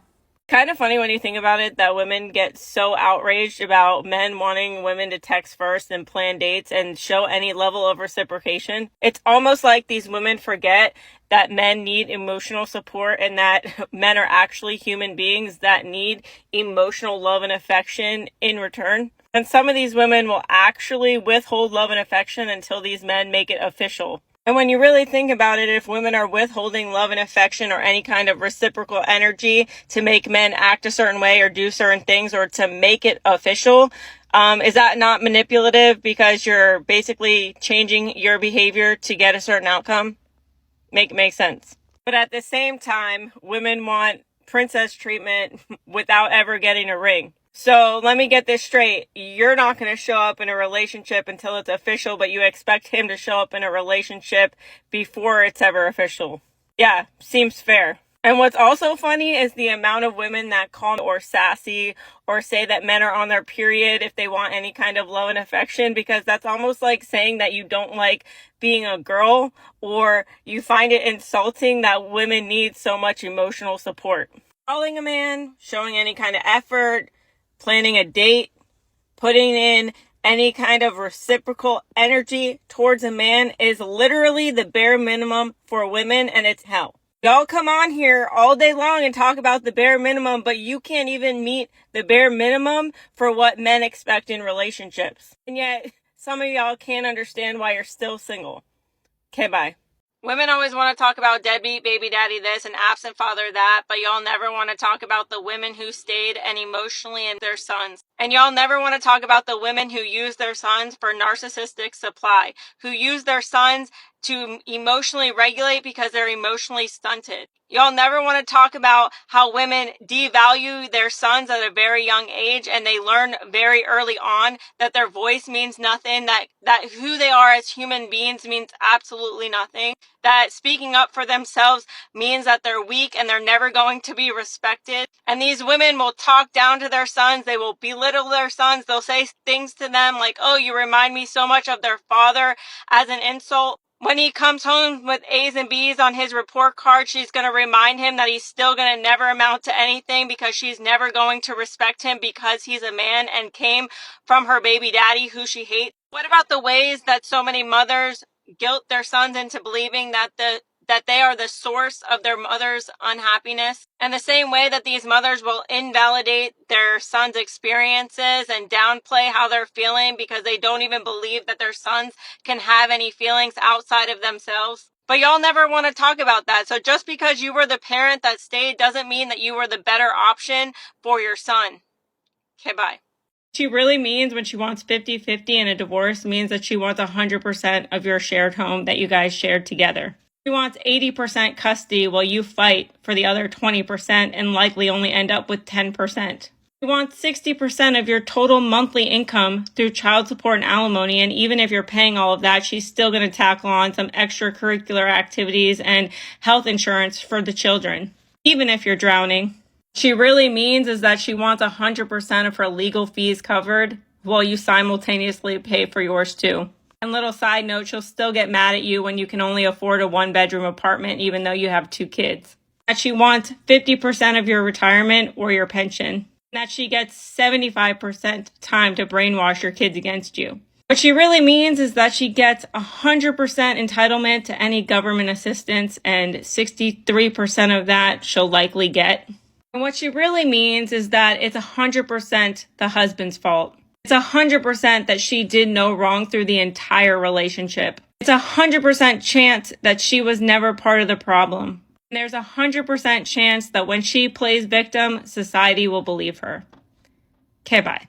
Kind of funny when you think about it that women get so outraged about men wanting women to text first and plan dates and show any level of reciprocation. It's almost like these women forget that men need emotional support and that men are actually human beings that need emotional love and affection in return. And some of these women will actually withhold love and affection until these men make it official. And when you really think about it, if women are withholding love and affection or any kind of reciprocal energy to make men act a certain way or do certain things or to make it official, is that not manipulative because you're basically changing your behavior to get a certain outcome? Makes sense. But at the same time, women want princess treatment without ever getting a ring. So let me get this straight. You're not going to show up in a relationship until it's official, but you expect him to show up in a relationship before it's ever official. Yeah, seems fair. And what's also funny is the amount of women that call or sassy or say that men are on their period if they want any kind of love and affection, because that's almost like saying that you don't like being a girl or you find it insulting that women need so much emotional support. Calling a man, showing any kind of effort, planning a date, putting in any kind of reciprocal energy towards a man is literally the bare minimum for women, and it's hell. Y'all come on here all day long and talk about the bare minimum, but you can't even meet the bare minimum for what men expect in relationships. And yet, some of y'all can't understand why you're still single. Okay, bye. Women always want to talk about deadbeat baby daddy this and absent father that, but y'all never want to talk about the women who stayed and emotionally in their sons. And y'all never want to talk about the women who use their sons for narcissistic supply, who use their sons to emotionally regulate because they're emotionally stunted. Y'all never want to talk about how women devalue their sons at a very young age, and they learn very early on that their voice means nothing, that who they are as human beings means absolutely nothing, that speaking up for themselves means that they're weak and they're never going to be respected. And these women will talk down to their sons. They will belittle their sons. They'll say things to them like, oh, you remind me so much of their father, as an insult. When he comes home with A's and B's on his report card, she's going to remind him that he's still going to never amount to anything because she's never going to respect him because he's a man and came from her baby daddy who she hates. What about the ways that so many mothers guilt their sons into believing that they are the source of their mother's unhappiness? And the same way that these mothers will invalidate their sons' experiences and downplay how they're feeling because they don't even believe that their sons can have any feelings outside of themselves. But y'all never want to talk about that. So just because you were the parent that stayed doesn't mean that you were the better option for your son. Okay, bye. She really means when she wants 50-50 in a divorce means that she wants 100% of your shared home that you guys shared together. She wants 80% custody while you fight for the other 20% and likely only end up with 10%. She wants 60% of your total monthly income through child support and alimony, and even if you're paying all of that, she's still going to tackle on some extracurricular activities and health insurance for the children, even if you're drowning. She really means is that she wants 100% of her legal fees covered while you simultaneously pay for yours too. And little side note, she'll still get mad at you when you can only afford a 1-bedroom apartment even though you have 2 kids. That she wants 50% of your retirement or your pension. That she gets 75% time to brainwash your kids against you. What she really means is that she gets 100% entitlement to any government assistance, and 63% of that she'll likely get. And what she really means is that it's 100% the husband's fault. It's 100% that she did no wrong through the entire relationship. It's 100% chance that she was never part of the problem. And there's 100% chance that when she plays victim, society will believe her. Okay, bye.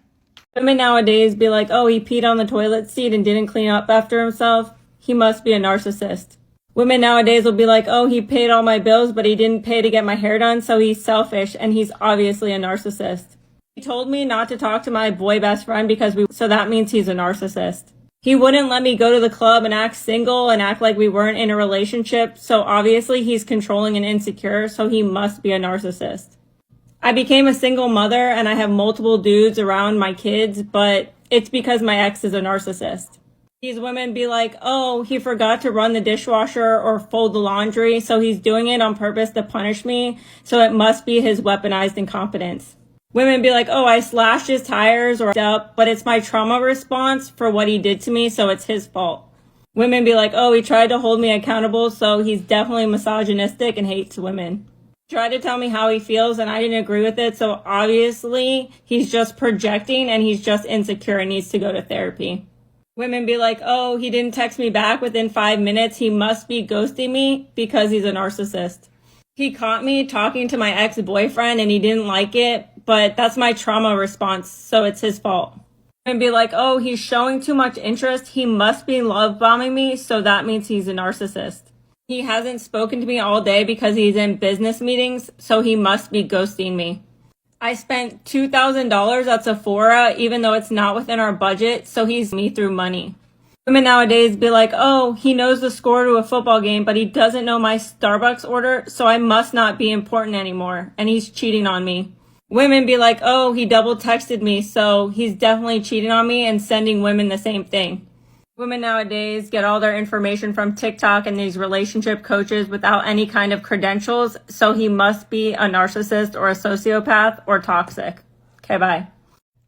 Women nowadays be like, oh, he peed on the toilet seat and didn't clean up after himself. He must be a narcissist. Women nowadays will be like, oh, he paid all my bills, but he didn't pay to get my hair done, so he's selfish, and he's obviously a narcissist. He told me not to talk to my boy best friend so that means he's a narcissist. He wouldn't let me go to the club and act single and act like we weren't in a relationship, so obviously he's controlling and insecure, so he must be a narcissist. I became a single mother and I have multiple dudes around my kids, but it's because my ex is a narcissist. These women be like, oh, he forgot to run the dishwasher or fold the laundry, so he's doing it on purpose to punish me, so it must be his weaponized incompetence. Women be like, oh, I slashed his tires or up, but it's my trauma response for what he did to me, so it's his fault. Women be like, oh, he tried to hold me accountable, so he's definitely misogynistic and hates women. He tried to tell me how he feels, and I didn't agree with it, so obviously he's just projecting and he's just insecure and needs to go to therapy. Women be like, oh, he didn't text me back within 5 minutes. He must be ghosting me because he's a narcissist. He caught me talking to my ex-boyfriend and he didn't like it, but that's my trauma response, so it's his fault. Women be like, oh, he's showing too much interest. He must be love bombing me, so that means he's a narcissist. He hasn't spoken to me all day because he's in business meetings, so he must be ghosting me. I spent $2,000 at Sephora, even though it's not within our budget, so he's me through money. Women nowadays be like, oh, he knows the score to a football game, but he doesn't know my Starbucks order, so I must not be important anymore, and he's cheating on me. Women be like, oh, he double texted me, so he's definitely cheating on me and sending women the same thing. Women nowadays get all their information from TikTok and these relationship coaches without any kind of credentials, so he must be a narcissist or a sociopath or toxic. Okay, bye.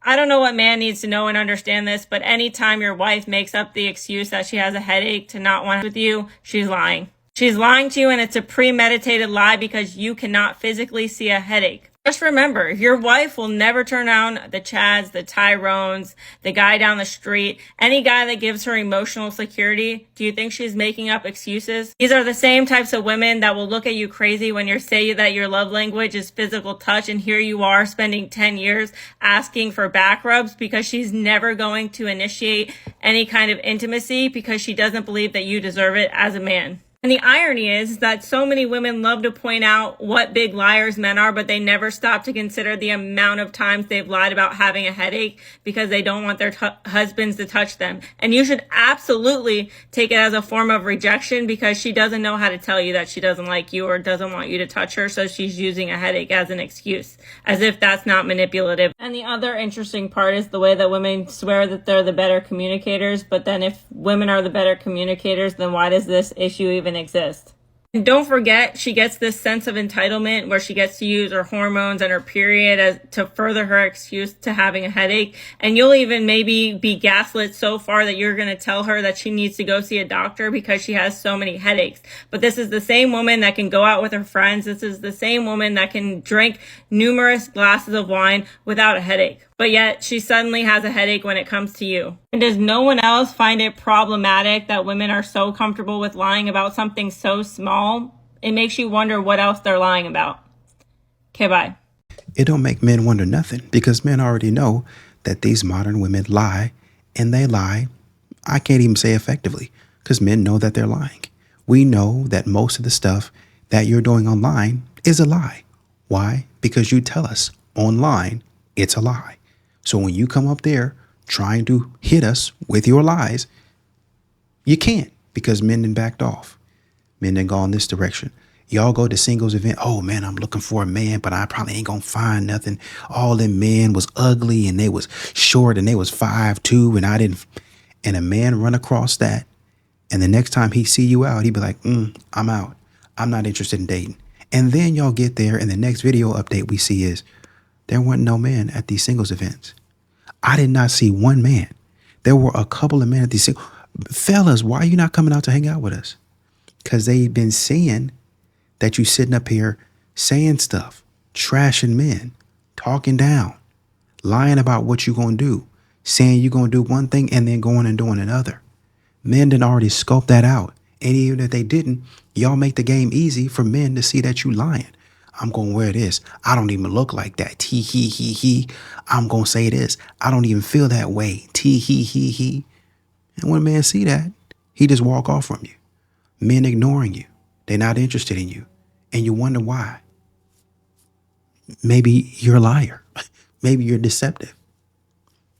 I don't know what man needs to know and understand this, but anytime your wife makes up the excuse that she has a headache to not want with you, she's lying. She's lying to you, and it's a premeditated lie because you cannot physically see a headache. Just remember, your wife will never turn down the Chads, the Tyrones, the guy down the street, any guy that gives her emotional security. Do you think she's making up excuses? These are the same types of women that will look at you crazy when you say that your love language is physical touch, and here you are spending 10 years asking for back rubs because she's never going to initiate any kind of intimacy because she doesn't believe that you deserve it as a man. And the irony is that so many women love to point out what big liars men are, but they never stop to consider the amount of times they've lied about having a headache because they don't want their husbands to touch them. And you should absolutely take it as a form of rejection because she doesn't know how to tell you that she doesn't like you or doesn't want you to touch her, so she's using a headache as an excuse, as if that's not manipulative. And the other interesting part is the way that women swear that they're the better communicators, but then if women are the better communicators, then why does this issue even exist? And don't forget, she gets this sense of entitlement where she gets to use her hormones and her period to further her excuse to having a headache. And you'll even maybe be gaslit so far that you're going to tell her that she needs to go see a doctor because she has so many headaches. But this is the same woman that can go out with her friends. This is the same woman that can drink numerous glasses of wine without a headache. But yet she suddenly has a headache when it comes to you. And does no one else find it problematic that women are so comfortable with lying about something so small? It makes you wonder what else they're lying about. Okay, bye. It don't make men wonder nothing because men already know that these modern women lie, and they lie, I can't even say effectively, because men know that they're lying. We know that most of the stuff that you're doing online is a lie. Why? Because you tell us online it's a lie. So when you come up there trying to hit us with your lies, you can't because men then backed off. Men then go in this direction. Y'all go to singles event. Oh man, I'm looking for a man, but I probably ain't gonna find nothing. All them men was ugly and they was short and they was 5'2" and I didn't. And a man run across that, and the next time he see you out, he be like, I'm out. I'm not interested in dating. And then y'all get there, and the next video update we see is there wasn't no man at these singles events. I did not see one man. There were a couple of men at these singles. Fellas, why are you not coming out to hang out with us? Because they've been seeing that you sitting up here saying stuff, trashing men, talking down, lying about what you're going to do, saying you're going to do one thing and then going and doing another. Men didn't already scope that out. And even if they didn't, y'all make the game easy for men to see that you lying. I'm going to wear this. I don't even look like that. Tee hee hee hee. I'm going to say this. I don't even feel that way. Tee hee hee hee. And when a man see that, he just walk off from you. Men ignoring you. They're not interested in you. And you wonder why. Maybe you're a liar. Maybe you're deceptive.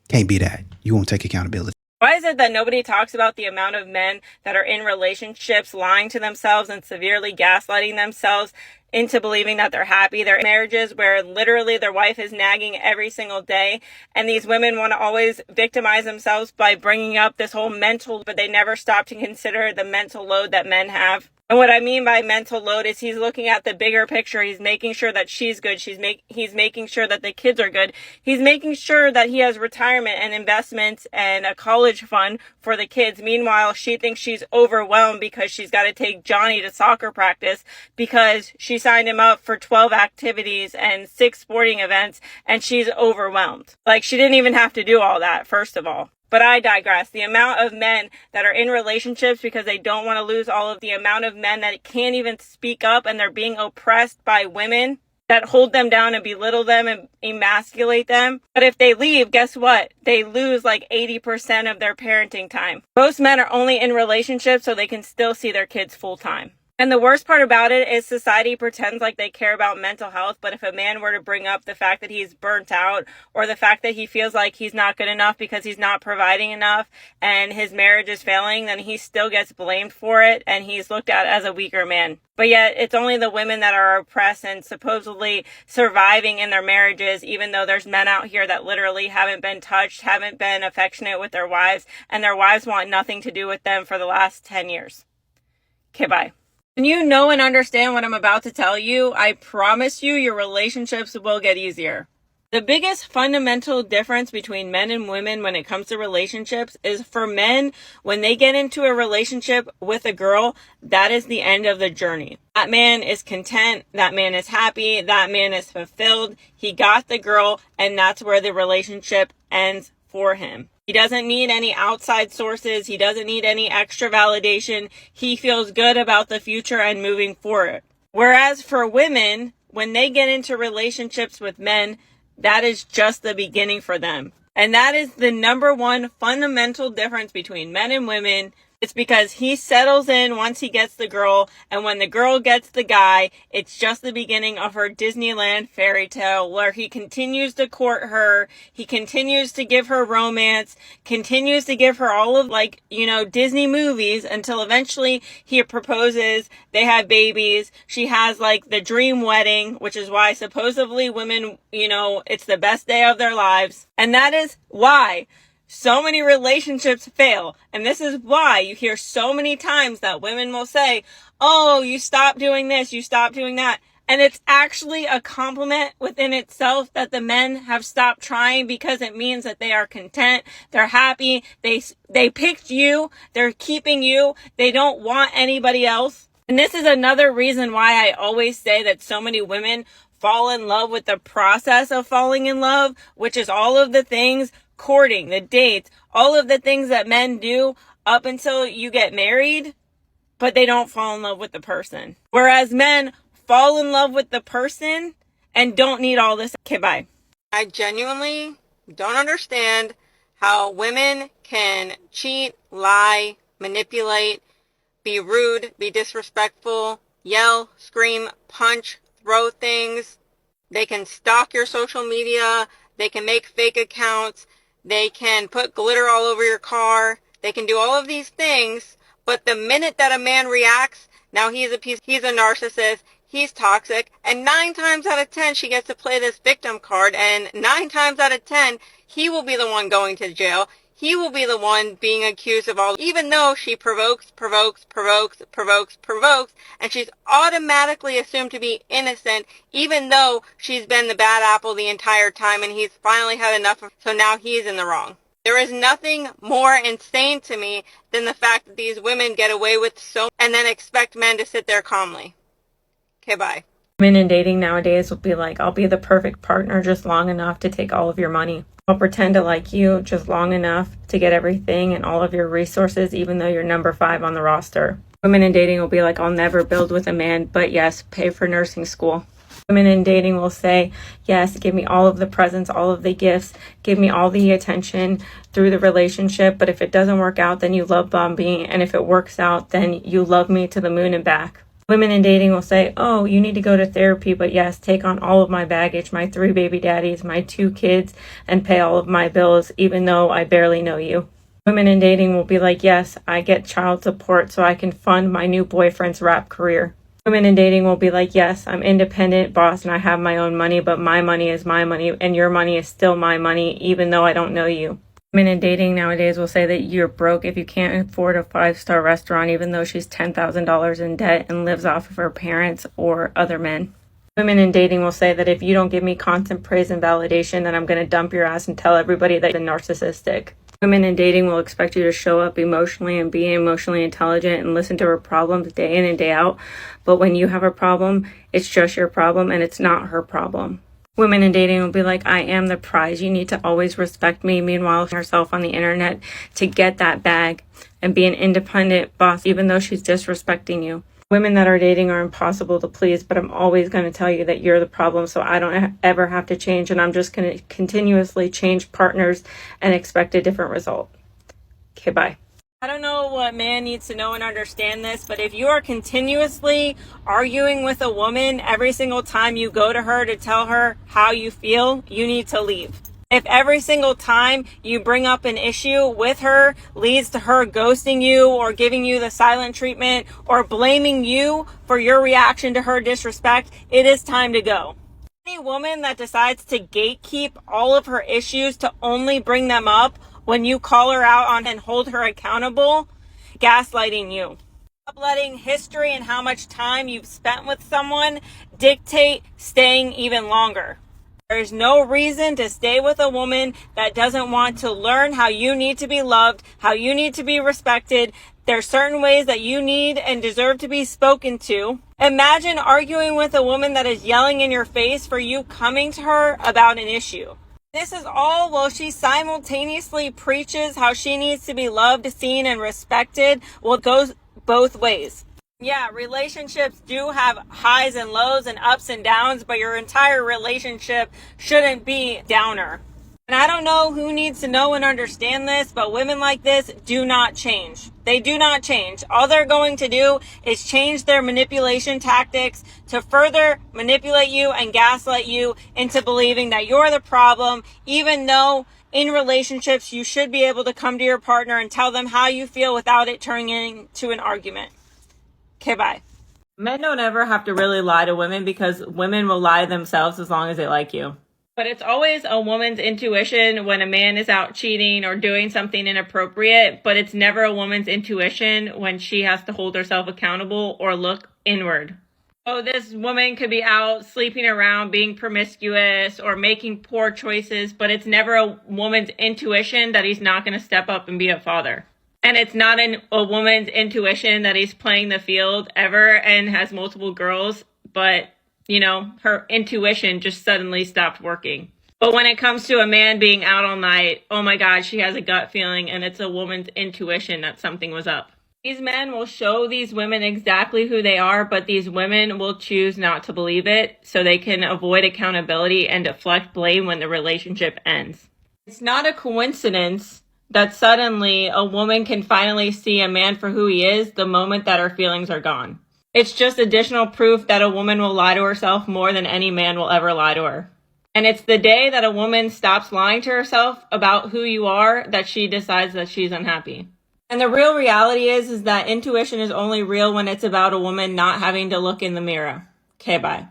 Can't be that. You won't take accountability. Why is it that nobody talks about the amount of men that are in relationships lying to themselves and severely gaslighting themselves into believing that they're happy? They're in marriages where literally their wife is nagging every single day, and these women want to always victimize themselves by bringing up this whole mental, but they never stop to consider the mental load that men have. And what I mean by mental load is he's looking at the bigger picture. He's making sure that she's good. He's making sure that the kids are good. He's making sure that he has retirement and investments and a college fund for the kids. Meanwhile, she thinks she's overwhelmed because she's got to take Johnny to soccer practice because she signed him up for 12 activities and 6 sporting events, and she's overwhelmed. Like, she didn't even have to do all that, first of all. But I digress. The amount of men that are in relationships because they don't want to lose all of the amount of men that can't even speak up and they're being oppressed by women that hold them down and belittle them and emasculate them. But if they leave, guess what? They lose like 80% of their parenting time. Most men are only in relationships so they can still see their kids full time. And the worst part about it is society pretends like they care about mental health, but if a man were to bring up the fact that he's burnt out or the fact that he feels like he's not good enough because he's not providing enough and his marriage is failing, then he still gets blamed for it and he's looked at as a weaker man. But yet it's only the women that are oppressed and supposedly surviving in their marriages, even though there's men out here that literally haven't been touched, haven't been affectionate with their wives, and their wives want nothing to do with them for the last 10 years. Okay, bye. When you know and understand what I'm about to tell you, I promise you your relationships will get easier. The biggest fundamental difference between men and women when it comes to relationships is for men, when they get into a relationship with a girl, that is the end of the journey. That man is content. That man is happy. That man is fulfilled. He got the girl, and that's where the relationship ends for him. He doesn't need any outside sources. He doesn't need any extra validation. He feels good about the future and moving forward. Whereas for women, when they get into relationships with men, that is just the beginning for them. And that is the number one fundamental difference between men and women. It's because he settles in once he gets the girl, and when the girl gets the guy, it's just the beginning of her Disneyland fairy tale where he continues to court her, he continues to give her romance, continues to give her all of Disney movies until eventually he proposes, they have babies, she has the dream wedding, which is why supposedly women, it's the best day of their lives. And that is why so many relationships fail. And this is why you hear so many times that women will say, oh, you stop doing this, you stop doing that. And it's actually a compliment within itself that the men have stopped trying, because it means that they are content, they're happy, they picked you, they're keeping you, they don't want anybody else. And this is another reason why I always say that so many women fall in love with the process of falling in love, which is all of the things, courting, the dates, all of the things that men do up until you get married, but they don't fall in love with the person. Whereas men fall in love with the person and don't need all this. Okay, bye. I genuinely don't understand how women can cheat, lie, manipulate, be rude, be disrespectful, yell, scream, punch, throw things. They can stalk your social media. They can make fake accounts. They can put glitter all over your car. They can do all of these things. But the minute that a man reacts, now he's a narcissist, he's toxic, and 9 times out of 10 she gets to play this victim card, and 9 times out of 10 he will be the one going to jail. He will be the one being accused of all, even though she provokes, and she's automatically assumed to be innocent, even though she's been the bad apple the entire time, and he's finally had enough of, so now he's in the wrong. There is nothing more insane to me than the fact that these women get away with so, and then expect men to sit there calmly. Okay, bye. Women in dating nowadays will be like, I'll be the perfect partner just long enough to take all of your money. I'll pretend to like you just long enough to get everything and all of your resources, even though you're number 5 on the roster. Women in dating will be like, I'll never build with a man, but yes, pay for nursing school. Women in dating will say, yes, give me all of the presents, all of the gifts, give me all the attention through the relationship, but if it doesn't work out, then you love bombing, and if it works out, then you love me to the moon and back. Women in dating will say, oh, you need to go to therapy, but yes, take on all of my baggage, my 3 baby daddies, my 2 kids, and pay all of my bills, even though I barely know you. Women in dating will be like, yes, I get child support so I can fund my new boyfriend's rap career. Women in dating will be like, yes, I'm independent boss and I have my own money, but my money is my money and your money is still my money, even though I don't know you. Women in dating nowadays will say that you're broke if you can't afford a 5-star restaurant, even though she's $10,000 in debt and lives off of her parents or other men. Women in dating will say that if you don't give me constant praise and validation, then I'm going to dump your ass and tell everybody that you're narcissistic. Women in dating will expect you to show up emotionally and be emotionally intelligent and listen to her problems day in and day out. But when you have a problem, it's just your problem and it's not her problem. Women in dating will be like, I am the prize. You need to always respect me. Meanwhile, herself on the internet to get that bag and be an independent boss, even though she's disrespecting you. Women that are dating are impossible to please, but I'm always going to tell you that you're the problem, so I don't ever have to change, and I'm just going to continuously change partners and expect a different result. Okay, bye. I don't know what man needs to know and understand this, but if you are continuously arguing with a woman every single time you go to her to tell her how you feel, you need to leave. If every single time you bring up an issue with her leads to her ghosting you or giving you the silent treatment or blaming you for your reaction to her disrespect, it is time to go. Any woman that decides to gatekeep all of her issues to only bring them up when you call her out on and hold her accountable, gaslighting you. Stop letting history and how much time you've spent with someone dictate staying even longer. There's no reason to stay with a woman that doesn't want to learn how you need to be loved, how you need to be respected. There's certain ways that you need and deserve to be spoken to. Imagine arguing with a woman that is yelling in your face for you coming to her about an issue. This is all while she simultaneously preaches how she needs to be loved, seen, and respected. Well, it goes both ways. Yeah, relationships do have highs and lows and ups and downs, but your entire relationship shouldn't be downer. And I don't know who needs to know and understand this, but women like this do not change. They do not change. All they're going to do is change their manipulation tactics to further manipulate you and gaslight you into believing that you're the problem, even though in relationships you should be able to come to your partner and tell them how you feel without it turning into an argument. Okay, bye. Men don't ever have to really lie to women because women will lie to themselves as long as they like you. But it's always a woman's intuition when a man is out cheating or doing something inappropriate, but it's never a woman's intuition when she has to hold herself accountable or look inward. Oh, this woman could be out sleeping around, being promiscuous or making poor choices, but it's never a woman's intuition that he's not going to step up and be a father. And it's not a woman's intuition that he's playing the field ever and has multiple girls, but you know, her intuition just suddenly stopped working. But when it comes to a man being out all night, oh my God, she has a gut feeling and it's a woman's intuition that something was up. These men will show these women exactly who they are, but these women will choose not to believe it so they can avoid accountability and deflect blame when the relationship ends. It's not a coincidence that suddenly a woman can finally see a man for who he is the moment that her feelings are gone. It's just additional proof that a woman will lie to herself more than any man will ever lie to her. And it's the day that a woman stops lying to herself about who you are that she decides that she's unhappy. And the real reality is that intuition is only real when it's about a woman not having to look in the mirror. Okay, bye.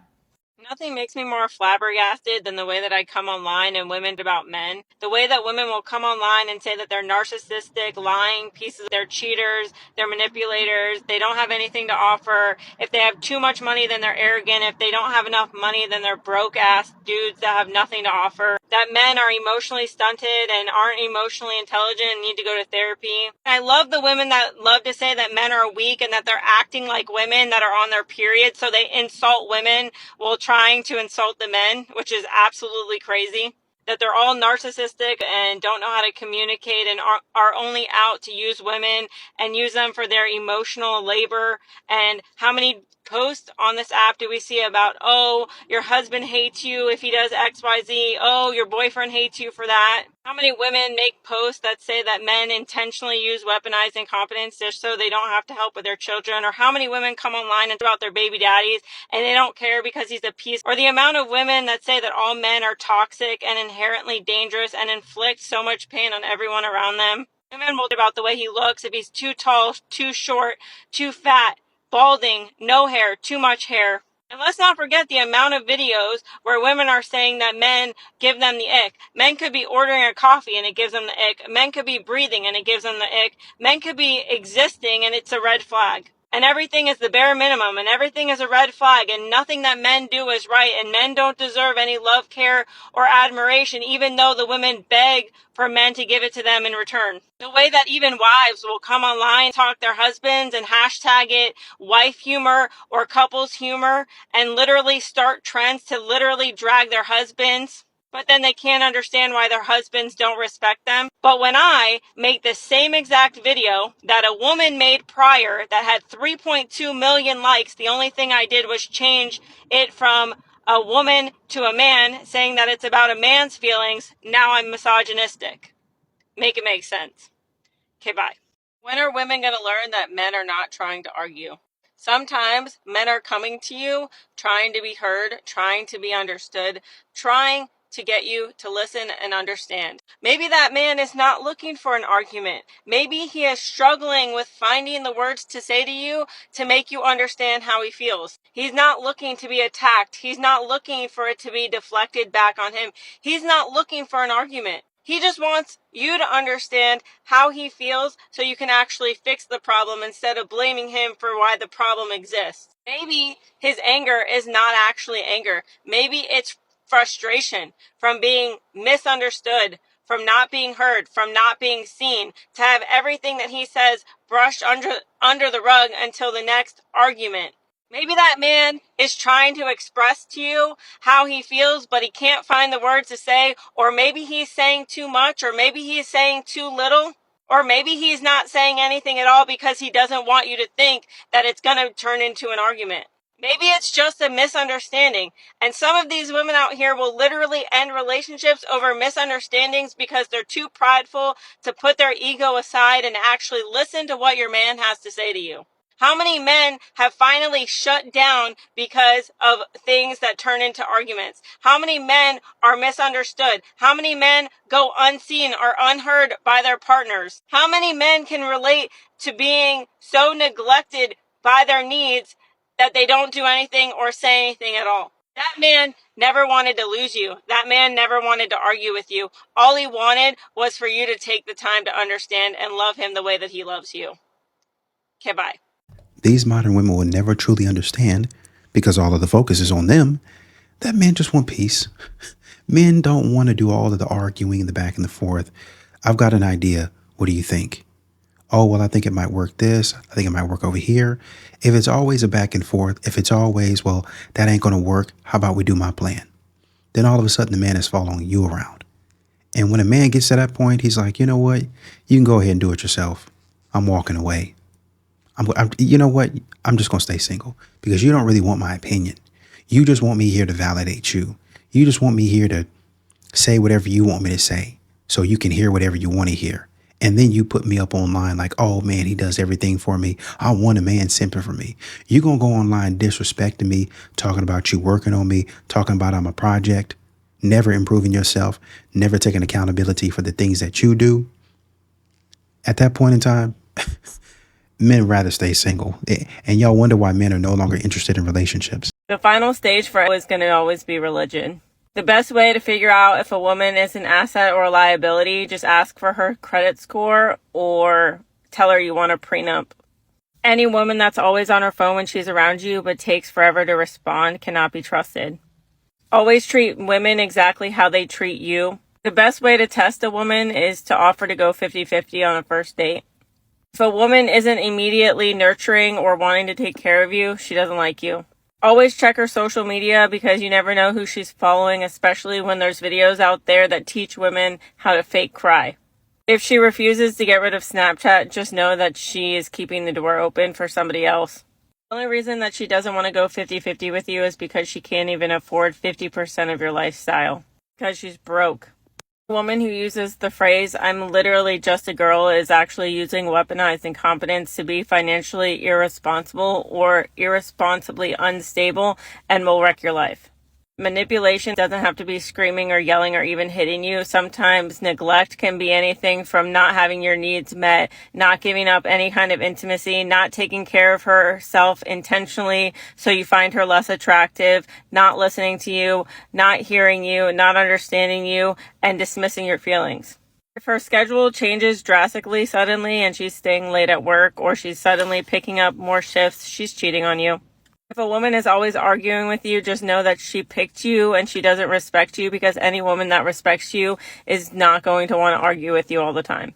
Nothing makes me more flabbergasted than the way that I come online and women about men. The way that women will come online and say that they're narcissistic, lying pieces, they're cheaters, they're manipulators, they don't have anything to offer. If they have too much money, then they're arrogant. If they don't have enough money, then they're broke-ass dudes that have nothing to offer. That men are emotionally stunted and aren't emotionally intelligent and need to go to therapy. I love the women that love to say that men are weak and that they're acting like women that are on their period, so they insult women while trying to insult the men, which is absolutely crazy. That they're all narcissistic and don't know how to communicate and are only out to use women and use them for their emotional labor. And how many posts on this app do we see about, oh, your husband hates you if he does XYZ, oh, your boyfriend hates you for that? How many women make posts that say that men intentionally use weaponized incompetence just so they don't have to help with their children? Or how many women come online and talk about their baby daddies and they don't care because he's a piece? Or the amount of women that say that all men are toxic and inherently dangerous and inflict so much pain on everyone around them. Women will talk about the way he looks, if he's too tall, too short, too fat, balding, no hair, too much hair. And let's not forget the amount of videos where women are saying that men give them the ick. Men could be ordering a coffee and it gives them the ick. Men could be breathing and it gives them the ick. Men could be existing and it's a red flag. And everything is the bare minimum and everything is a red flag and nothing that men do is right and men don't deserve any love, care, or admiration even though the women beg for men to give it to them in return. The way that even wives will come online, talk their husbands and hashtag it wife humor or couples humor and literally start trends to literally drag their husbands. But then they can't understand why their husbands don't respect them. But when I make the same exact video that a woman made prior that had 3.2 million likes, the only thing I did was change it from a woman to a man, saying that it's about a man's feelings. Now I'm misogynistic. Make it make sense. Okay, bye. When are women going to learn that men are not trying to argue? Sometimes men are coming to you, trying to be heard, trying to be understood, trying to get you to listen and understand. Maybe that man is not looking for an argument. Maybe he is struggling with finding the words to say to you to make you understand how he feels. He's not looking to be attacked. He's not looking for it to be deflected back on him. He's not looking for an argument. He just wants you to understand how he feels so you can actually fix the problem instead of blaming him for why the problem exists. Maybe his anger is not actually anger. Maybe it's frustration, from being misunderstood, from not being heard, from not being seen, to have everything that he says brushed under the rug until the next argument. Maybe that man is trying to express to you how he feels, but he can't find the words to say, or maybe he's saying too much, or maybe he's saying too little, or maybe he's not saying anything at all because he doesn't want you to think that it's going to turn into an argument. Maybe it's just a misunderstanding, and some of these women out here will literally end relationships over misunderstandings because they're too prideful to put their ego aside and actually listen to what your man has to say to you. How many men have finally shut down because of things that turn into arguments? How many men are misunderstood? How many men go unseen or unheard by their partners? How many men can relate to being so neglected by their needs that they don't do anything or say anything at all? That man never wanted to lose you. That man never wanted to argue with you. All he wanted was for you to take the time to understand and love him the way that he loves you. Okay, bye. These modern women will never truly understand, because all of the focus is on them, that men just want peace. Men don't want to do all of the arguing, the back and the forth. I've got an idea. What do you think? Oh, well, I think it might work this. I think it might work over here. If it's always a back and forth, if it's always, well, that ain't going to work, how about we do my plan? Then all of a sudden the man is following you around. And when a man gets to that point, he's like, you know what? You can go ahead and do it yourself. I'm walking away. You know what? I'm just going to stay single because you don't really want my opinion. You just want me here to validate you. You just want me here to say whatever you want me to say so you can hear whatever you want to hear. And then you put me up online like, oh man, he does everything for me. I want a man simping for me. You're going to go online disrespecting me, talking about you working on me, talking about I'm a project, never improving yourself, never taking accountability for the things that you do. At that point in time, men rather stay single. And y'all wonder why men are no longer interested in relationships. The final stage for it is going to always be religion. The best way to figure out if a woman is an asset or a liability, just ask for her credit score or tell her you want a prenup. Any woman that's always on her phone when she's around you but takes forever to respond cannot be trusted. Always treat women exactly how they treat you. The best way to test a woman is to offer to go 50-50 on a first date. If a woman isn't immediately nurturing or wanting to take care of you, she doesn't like you. Always check her social media because you never know who she's following, especially when there's videos out there that teach women how to fake cry. If she refuses to get rid of Snapchat, just know that she is keeping the door open for somebody else. The only reason that she doesn't want to go 50-50 with you is because she can't even afford 50% of your lifestyle. Because she's broke. A woman who uses the phrase, I'm literally just a girl, is actually using weaponized incompetence to be financially irresponsible or irresponsibly unstable and will wreck your life. Manipulation doesn't have to be screaming or yelling or even hitting you. Sometimes neglect can be anything from not having your needs met, not giving up any kind of intimacy, not taking care of herself intentionally so you find her less attractive, not listening to you, not hearing you, not understanding you, and dismissing your feelings. If her schedule changes drastically suddenly and she's staying late at work or she's suddenly picking up more shifts, she's cheating on you. If a woman is always arguing with you, just know that she picked you and she doesn't respect you, because any woman that respects you is not going to want to argue with you all the time.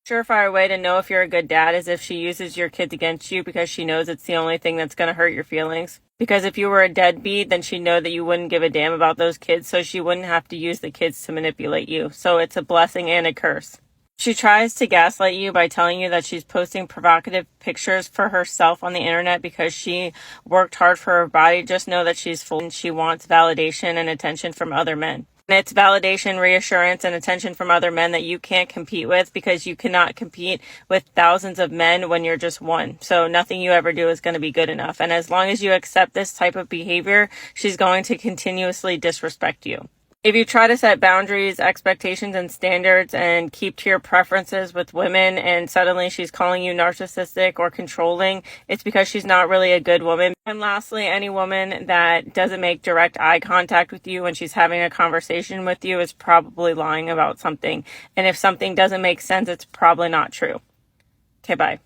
Surefire way to know if you're a good dad is if she uses your kids against you because she knows it's the only thing that's going to hurt your feelings. Because if you were a deadbeat, then she'd know that you wouldn't give a damn about those kids, so she wouldn't have to use the kids to manipulate you. So it's a blessing and a curse. She tries to gaslight you by telling you that she's posting provocative pictures for herself on the internet because she worked hard for her body. Just know that she's full and she wants validation and attention from other men. And it's validation, reassurance, and attention from other men that you can't compete with, because you cannot compete with thousands of men when you're just one. So nothing you ever do is going to be good enough. And as long as you accept this type of behavior, she's going to continuously disrespect you. If you try to set boundaries, expectations, and standards and keep to your preferences with women and suddenly she's calling you narcissistic or controlling, it's because she's not really a good woman. And lastly, any woman that doesn't make direct eye contact with you when she's having a conversation with you is probably lying about something. And if something doesn't make sense, it's probably not true. Okay, bye.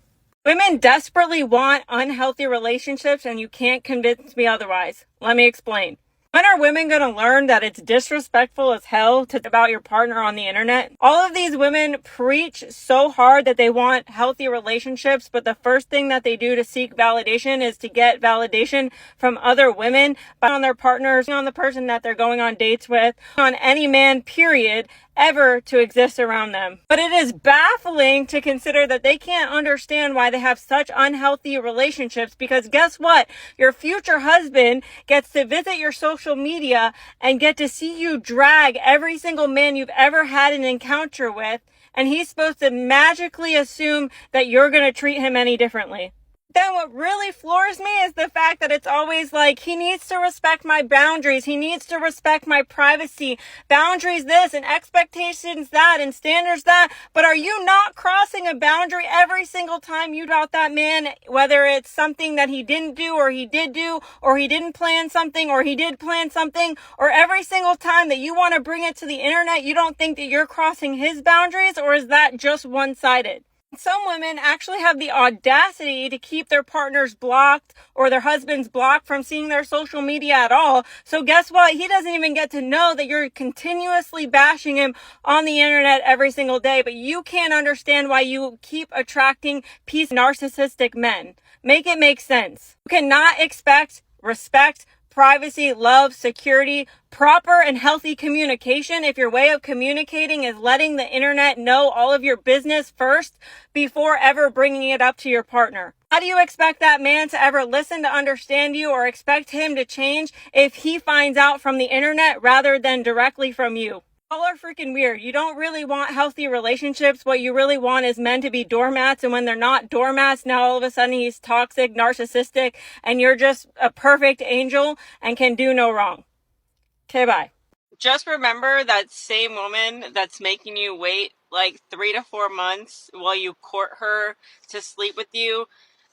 Women desperately want unhealthy relationships and you can't convince me otherwise. Let me explain. When are women going to learn that it's disrespectful as hell to about your partner on the internet? All of these women preach so hard that they want healthy relationships, but the first thing that they do to seek validation is to get validation from other women, on their partners, on the person that they're going on dates with, on any man, period, ever to exist around them. But it is baffling to consider that they can't understand why they have such unhealthy relationships, because guess what? Your future husband gets to visit your social media and get to see you drag every single man you've ever had an encounter with, and he's supposed to magically assume that you're going to treat him any differently. Then what really floors me is the fact that it's always like, he needs to respect my boundaries. He needs to respect my privacy. Boundaries this and expectations that and standards that. But are you not crossing a boundary every single time you doubt that man, whether it's something that he didn't do or he did do, or he didn't plan something or he did plan something, or every single time that you want to bring it to the internet, you don't think that you're crossing his boundaries, or is that just one-sided? Some women actually have the audacity to keep their partners blocked or their husbands blocked from seeing their social media at all. So guess what? He doesn't even get to know that you're continuously bashing him on the internet every single day, but you can't understand why you keep attracting narcissistic men. Make it make sense. You cannot expect respect, privacy, love, security, proper and healthy communication if your way of communicating is letting the internet know all of your business first before ever bringing it up to your partner. How do you expect that man to ever listen to understand you, or expect him to change if he finds out from the internet rather than directly from you? All are freaking weird. You don't really want healthy relationships. What you really want is men to be doormats, and when they're not doormats, now all of a sudden he's toxic, narcissistic, and you're just a perfect angel and can do no wrong. Okay, bye. Just remember that same woman that's making you wait like 3 to 4 months while you court her to sleep with you.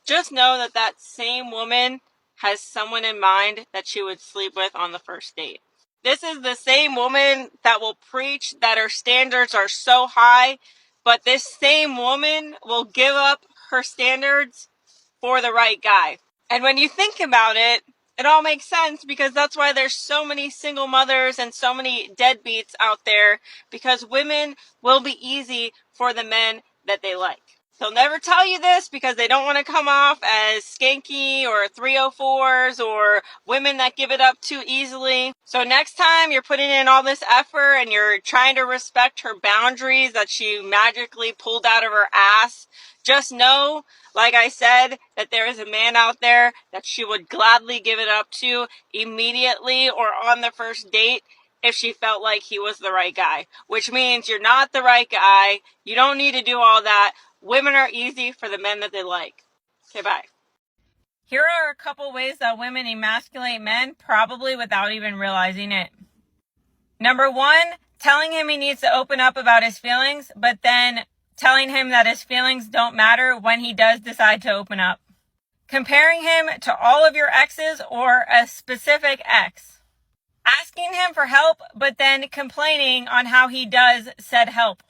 Just know that that same woman has someone in mind that she would sleep with on the first date. This is the same woman that will preach that her standards are so high, but this same woman will give up her standards for the right guy. And when you think about it, it all makes sense, because that's why there's so many single mothers and so many deadbeats out there, because women will be easy for the men that they like. They'll never tell you this because they don't want to come off as skanky or 304s or women that give it up too easily. So next time you're putting in all this effort and you're trying to respect her boundaries that she magically pulled out of her ass, just know, like I said, that there is a man out there that she would gladly give it up to immediately or on the first date if she felt like he was the right guy. Which means you're not the right guy. You don't need to do all that. Women are easy for the men that they like. Okay, bye. Here are a couple ways that women emasculate men, probably without even realizing it. Number one, telling him he needs to open up about his feelings, but then telling him that his feelings don't matter when he does decide to open up. Comparing him to all of your exes or a specific ex. Asking him for help, but then complaining on how he does said help.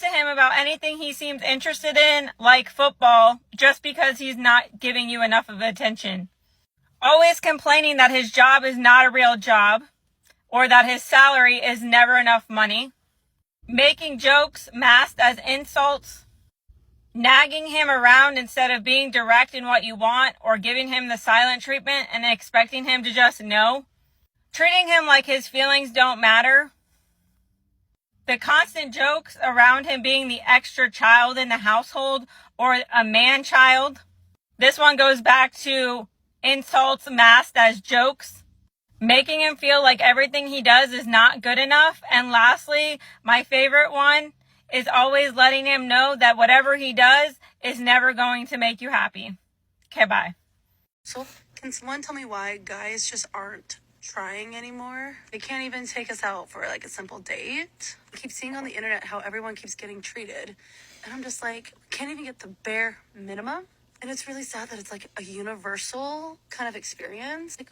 To him about anything he seems interested in, like football, just because he's not giving you enough of attention. Always complaining that his job is not a real job, or that his salary is never enough money. Making jokes masked as insults. Nagging him around instead of being direct in what you want, or giving him the silent treatment and expecting him to just know. Treating him like his feelings don't matter. The constant jokes around him being the extra child in the household or a man child. This one goes back to insults masked as jokes. Making him feel like everything he does is not good enough. And lastly, my favorite one is always letting him know that whatever he does is never going to make you happy. Okay, bye. So, can someone tell me why guys just aren't trying anymore? They can't even take us out for like a simple date. I keep seeing on the internet how everyone keeps getting treated, and I'm just like, we can't even get the bare minimum. And it's really sad that it's like a universal kind of experience. Like,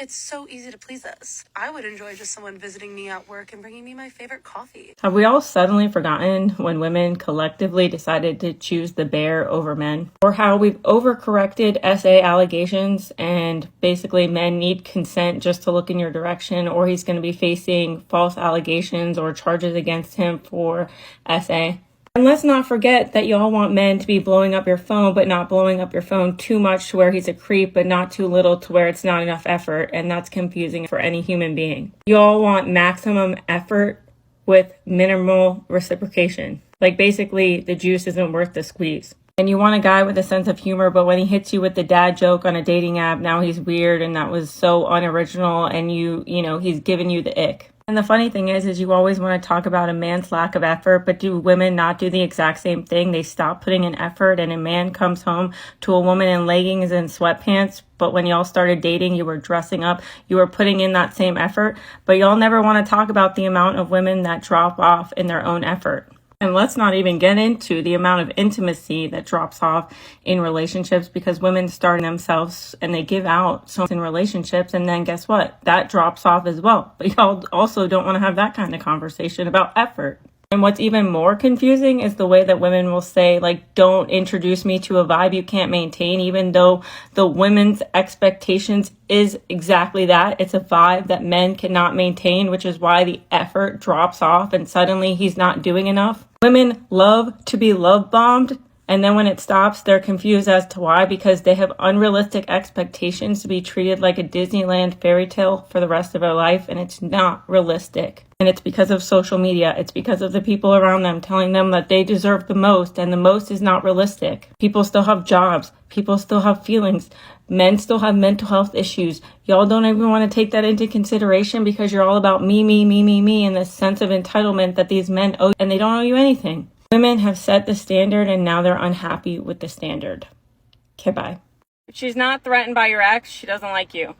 It's so easy to please us. I would enjoy just someone visiting me at work and bringing me my favorite coffee. Have we all suddenly forgotten when women collectively decided to choose the bear over men? Or how we've overcorrected SA allegations and basically men need consent just to look in your direction, or he's going to be facing false allegations or charges against him for SA? And let's not forget that y'all want men to be blowing up your phone, but not blowing up your phone too much to where he's a creep, but not too little to where it's not enough effort, and that's confusing for any human being. Y'all want maximum effort with minimal reciprocation. Like basically the juice isn't worth the squeeze. And you want a guy with a sense of humor, but when he hits you with the dad joke on a dating app, now he's weird and that was so unoriginal, and you know, he's giving you the ick. And the funny thing is you always want to talk about a man's lack of effort, but do women not do the exact same thing? They stop putting in effort, and a man comes home to a woman in leggings and sweatpants, but when y'all started dating, you were dressing up, you were putting in that same effort, but y'all never want to talk about the amount of women that drop off in their own effort. And let's not even get into the amount of intimacy that drops off in relationships, because women start themselves and they give out so in relationships, and then guess what? That drops off as well. But y'all also don't want to have that kind of conversation about effort. And what's even more confusing is the way that women will say, like, don't introduce me to a vibe you can't maintain, even though the women's expectations is exactly that. It's a vibe that men cannot maintain, which is why the effort drops off and suddenly he's not doing enough. Women love to be love bombed, and then when it stops, they're confused as to why, because they have unrealistic expectations to be treated like a Disneyland fairy tale for the rest of their life, and it's not realistic. And it's because of social media. It's because of the people around them telling them that they deserve the most, and the most is not realistic. People still have jobs. People still have feelings. Men still have mental health issues. Y'all don't even want to take that into consideration because you're all about me, and this sense of entitlement that these men owe, and they don't owe you anything. Women have set the standard, and now they're unhappy with the standard. Okay, bye. If she's not threatened by your ex, she doesn't like you.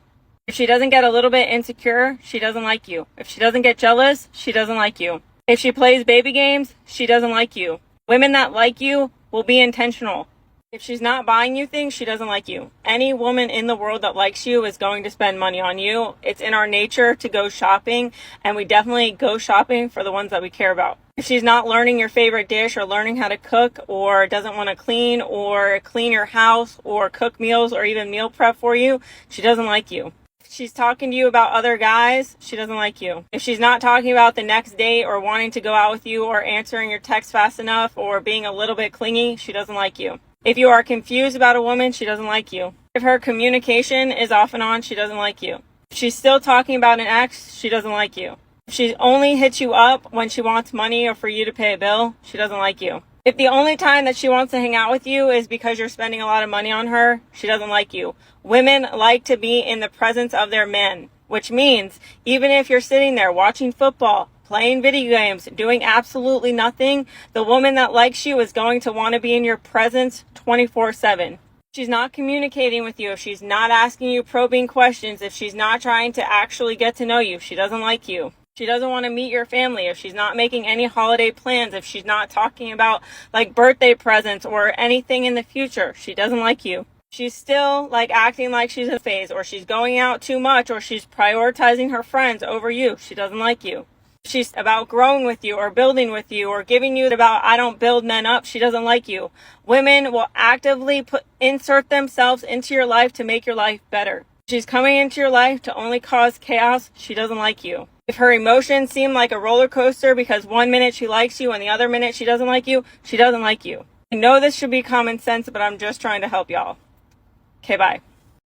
If she doesn't get a little bit insecure, she doesn't like you. If she doesn't get jealous, she doesn't like you. If she plays baby games, she doesn't like you. Women that like you will be intentional. If she's not buying you things, she doesn't like you. Any woman in the world that likes you is going to spend money on you. It's in our nature to go shopping, and we definitely go shopping for the ones that we care about. If she's not learning your favorite dish or learning how to cook, or doesn't want to clean or clean your house or cook meals or even meal prep for you, she doesn't like you. If she's talking to you about other guys, she doesn't like you. If she's not talking about the next date or wanting to go out with you or answering your text fast enough or being a little bit clingy, she doesn't like you. If you are confused about a woman, she doesn't like you. If her communication is off and on, she doesn't like you. If she's still talking about an ex, she doesn't like you. If she only hits you up when she wants money or for you to pay a bill, she doesn't like you. If the only time that she wants to hang out with you is because you're spending a lot of money on her, she doesn't like you. Women like to be in the presence of their men, which means even if you're sitting there watching football, playing video games, doing absolutely nothing, the woman that likes you is going to want to be in your presence 24/7. She's not communicating with you, if she's not asking you probing questions, if she's not trying to actually get to know you, she doesn't like you. She doesn't want to meet your family, if she's not making any holiday plans, if she's not talking about like birthday presents or anything in the future, she doesn't like you. She's still like acting like she's in a phase, or she's going out too much, or she's prioritizing her friends over you, she doesn't like you. She's about growing with you or building with you or giving you about I don't build men up, she doesn't like you. Women will actively insert themselves into your life to make your life better. She's coming into your life to only cause chaos, she doesn't like you. If her emotions seem like a roller coaster because one minute she likes you and the other minute she doesn't like you, she doesn't like you. I know this should be common sense, but I'm just trying to help y'all. Okay, bye.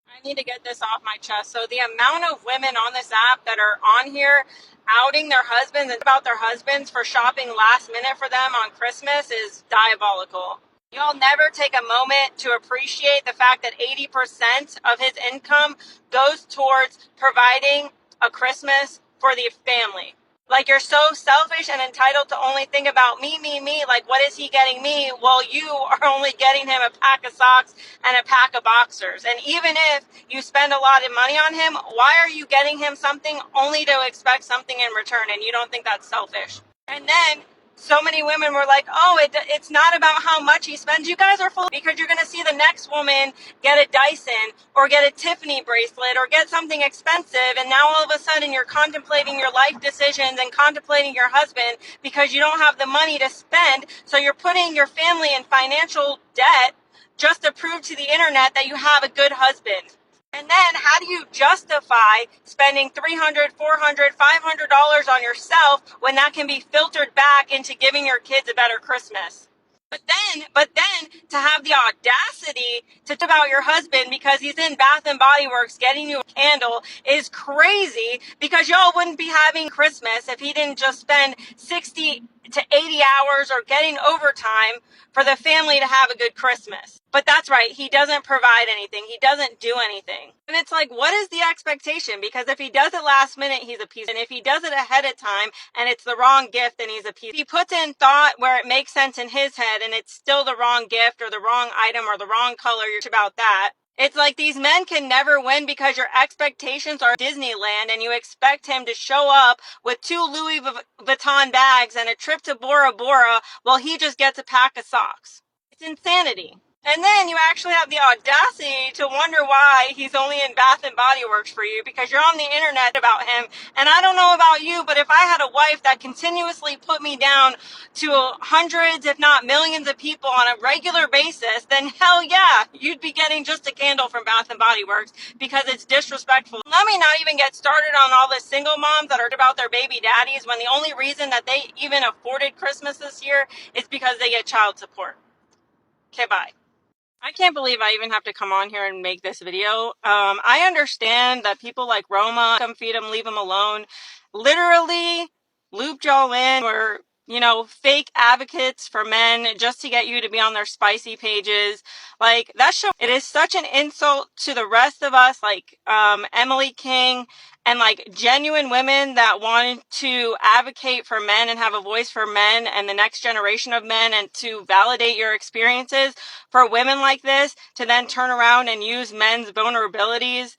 I need to get this off my chest. So the amount of women on this app that are on here outing their husbands and about their husbands for shopping last minute for them on Christmas is diabolical. Y'all never take a moment to appreciate the fact that 80% of his income goes towards providing a Christmas for the family. Like, you're so selfish and entitled to only think about me. Like, what is he getting me? Well, you are only getting him a pack of socks and a pack of boxers. And even if you spend a lot of money on him, why are you getting him something only to expect something in return? And you don't think that's selfish? And then so many women were like, oh, it's not about how much he spends. You guys are full, because you're going to see the next woman get a Dyson or get a Tiffany bracelet or get something expensive. And now all of a sudden you're contemplating your life decisions and contemplating your husband because you don't have the money to spend. So you're putting your family in financial debt just to prove to the internet that you have a good husband. And then how do you justify spending $300, $400, $500 on yourself when that can be filtered back into giving your kids a better Christmas? But then to have the audacity to talk about your husband because he's in Bath and Body Works getting you a candle is crazy, because y'all wouldn't be having Christmas if he didn't just spend 60 to 80 hours or getting overtime for the family to have a good Christmas. But that's right, he doesn't provide anything. He doesn't do anything. And it's like, what is the expectation? Because if he does it last minute, he's a piece. And if he does it ahead of time and it's the wrong gift, then he's a piece. If he puts in thought where it makes sense in his head and it's still the wrong gift or the wrong item or the wrong color, you're about that. It's like these men can never win because your expectations are Disneyland and you expect him to show up with 2 Louis Vuitton bags and a trip to Bora Bora while he just gets a pack of socks. It's insanity. And then you actually have the audacity to wonder why he's only in Bath and Body Works for you, because you're on the internet about him. And I don't know about you, but if I had a wife that continuously put me down to hundreds, if not millions of people on a regular basis, then hell yeah, you'd be getting just a candle from Bath and Body Works, because it's disrespectful. Let me not even get started on all the single moms that are about their baby daddies when the only reason that they even afforded Christmas this year is because they get child support. Okay, bye. I can't believe I even have to come on here and make this video. I understand that people like Roma, come feed them, leave them alone, literally looped y'all in, or, fake advocates for men just to get you to be on their spicy pages. Like, that show, it is such an insult to the rest of us, like, Emily King, and like genuine women that wanted to advocate for men and have a voice for men and the next generation of men and to validate your experiences. For women like this to then turn around and use men's vulnerabilities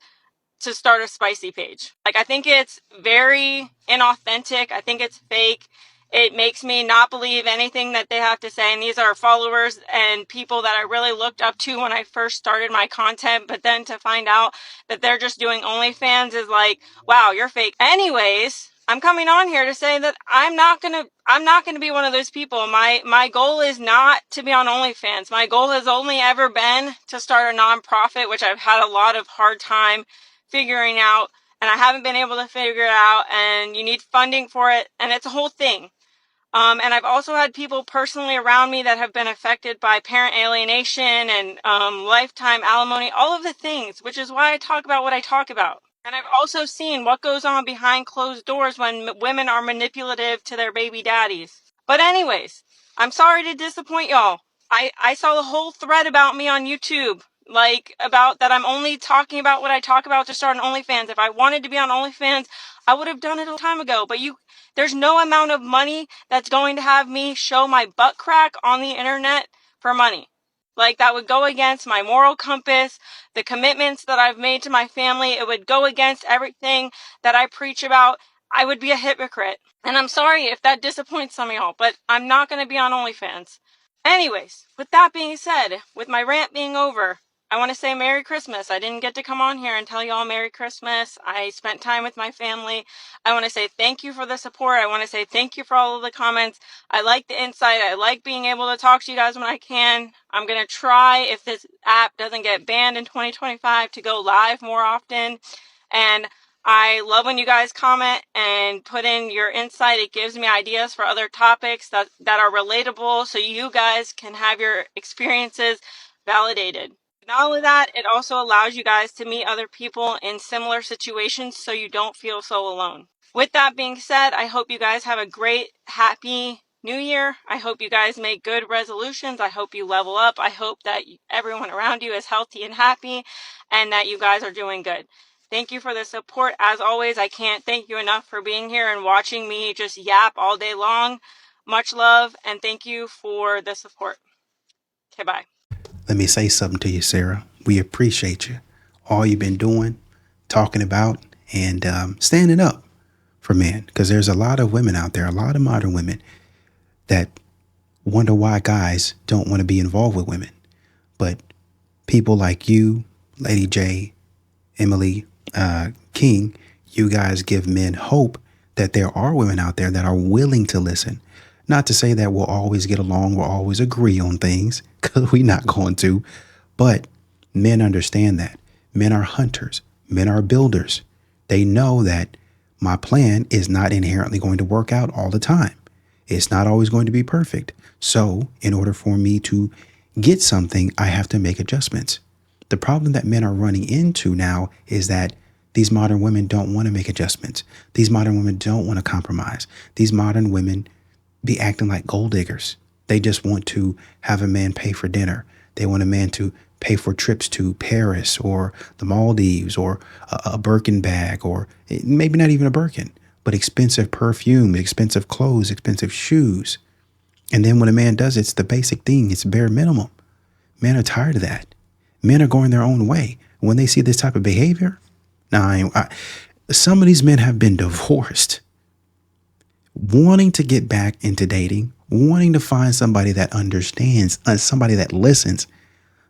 to start a spicy page. Like, I think it's very inauthentic. I think it's fake. It makes me not believe anything that they have to say. And these are followers and people that I really looked up to when I first started my content. But then to find out that they're just doing OnlyFans is like, wow, you're fake. Anyways, I'm coming on here to say that I'm not gonna be one of those people. My goal is not to be on OnlyFans. My goal has only ever been to start a nonprofit, which I've had a lot of hard time figuring out, and I haven't been able to figure it out, and you need funding for it, and it's a whole thing. And I've also had people personally around me that have been affected by parent alienation and lifetime alimony, all of the things, which is why I talk about what I talk about. And I've also seen what goes on behind closed doors when women are manipulative to their baby daddies. But anyways, I'm sorry to disappoint y'all. I saw the whole thread about me on YouTube, like about that I'm only talking about what I talk about to start an OnlyFans. If I wanted to be on OnlyFans, I would have done it a long time ago. But there's no amount of money that's going to have me show my butt crack on the internet for money. Like, that would go against my moral compass, the commitments that I've made to my family. It would go against everything that I preach about. I would be a hypocrite. And I'm sorry if that disappoints some of y'all, but I'm not going to be on OnlyFans. Anyways, with that being said, with my rant being over, I want to say Merry Christmas. I didn't get to come on here and tell y'all Merry Christmas. I spent time with my family. I want to say thank you for the support. I want to say thank you for all of the comments. I like the insight. I like being able to talk to you guys when I can. I'm going to try, if this app doesn't get banned in 2025, to go live more often. And I love when you guys comment and put in your insight. It gives me ideas for other topics that are relatable, so you guys can have your experiences validated. Not only that, it also allows you guys to meet other people in similar situations so you don't feel so alone. With that being said, I hope you guys have a great, happy New Year. I hope you guys make good resolutions. I hope you level up. I hope that everyone around you is healthy and happy, and that you guys are doing good. Thank you for the support. As always, I can't thank you enough for being here and watching me just yap all day long. Much love, and thank you for the support. Okay, bye. Let me say something to you, Sara. We appreciate you. All you've been doing, talking about, and standing up for men. Because there's a lot of women out there, a lot of modern women that wonder why guys don't want to be involved with women. But people like you, Lady J, Emily, King, you guys give men hope that there are women out there that are willing to listen. Not to say that we'll always get along, we'll always agree on things, because we're not going to. But men understand that. Men are hunters, men are builders. They know that my plan is not inherently going to work out all the time. It's not always going to be perfect. So, in order for me to get something, I have to make adjustments. The problem that men are running into now is that these modern women don't want to make adjustments. These modern women don't want to compromise. These modern women be acting like gold diggers. They just want to have a man pay for dinner. They want a man to pay for trips to Paris or the Maldives or a Birkin bag, or maybe not even a Birkin, but expensive perfume, expensive clothes, expensive shoes. And then when a man does, it's the basic thing. It's bare minimum. Men are tired of that. Men are going their own way. When they see this type of behavior, some of these men have been divorced, wanting to get back into dating, wanting to find somebody that understands, somebody that listens.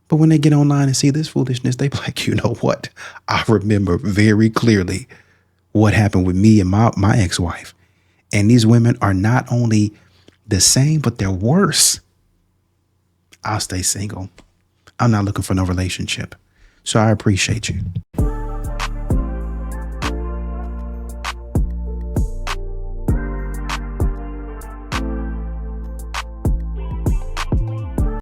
But when they get online and see this foolishness, they be like, you know what? I remember very clearly what happened with me and my ex-wife. And these women are not only the same, but they're worse. I'll stay single. I'm not looking for no relationship. So I appreciate you.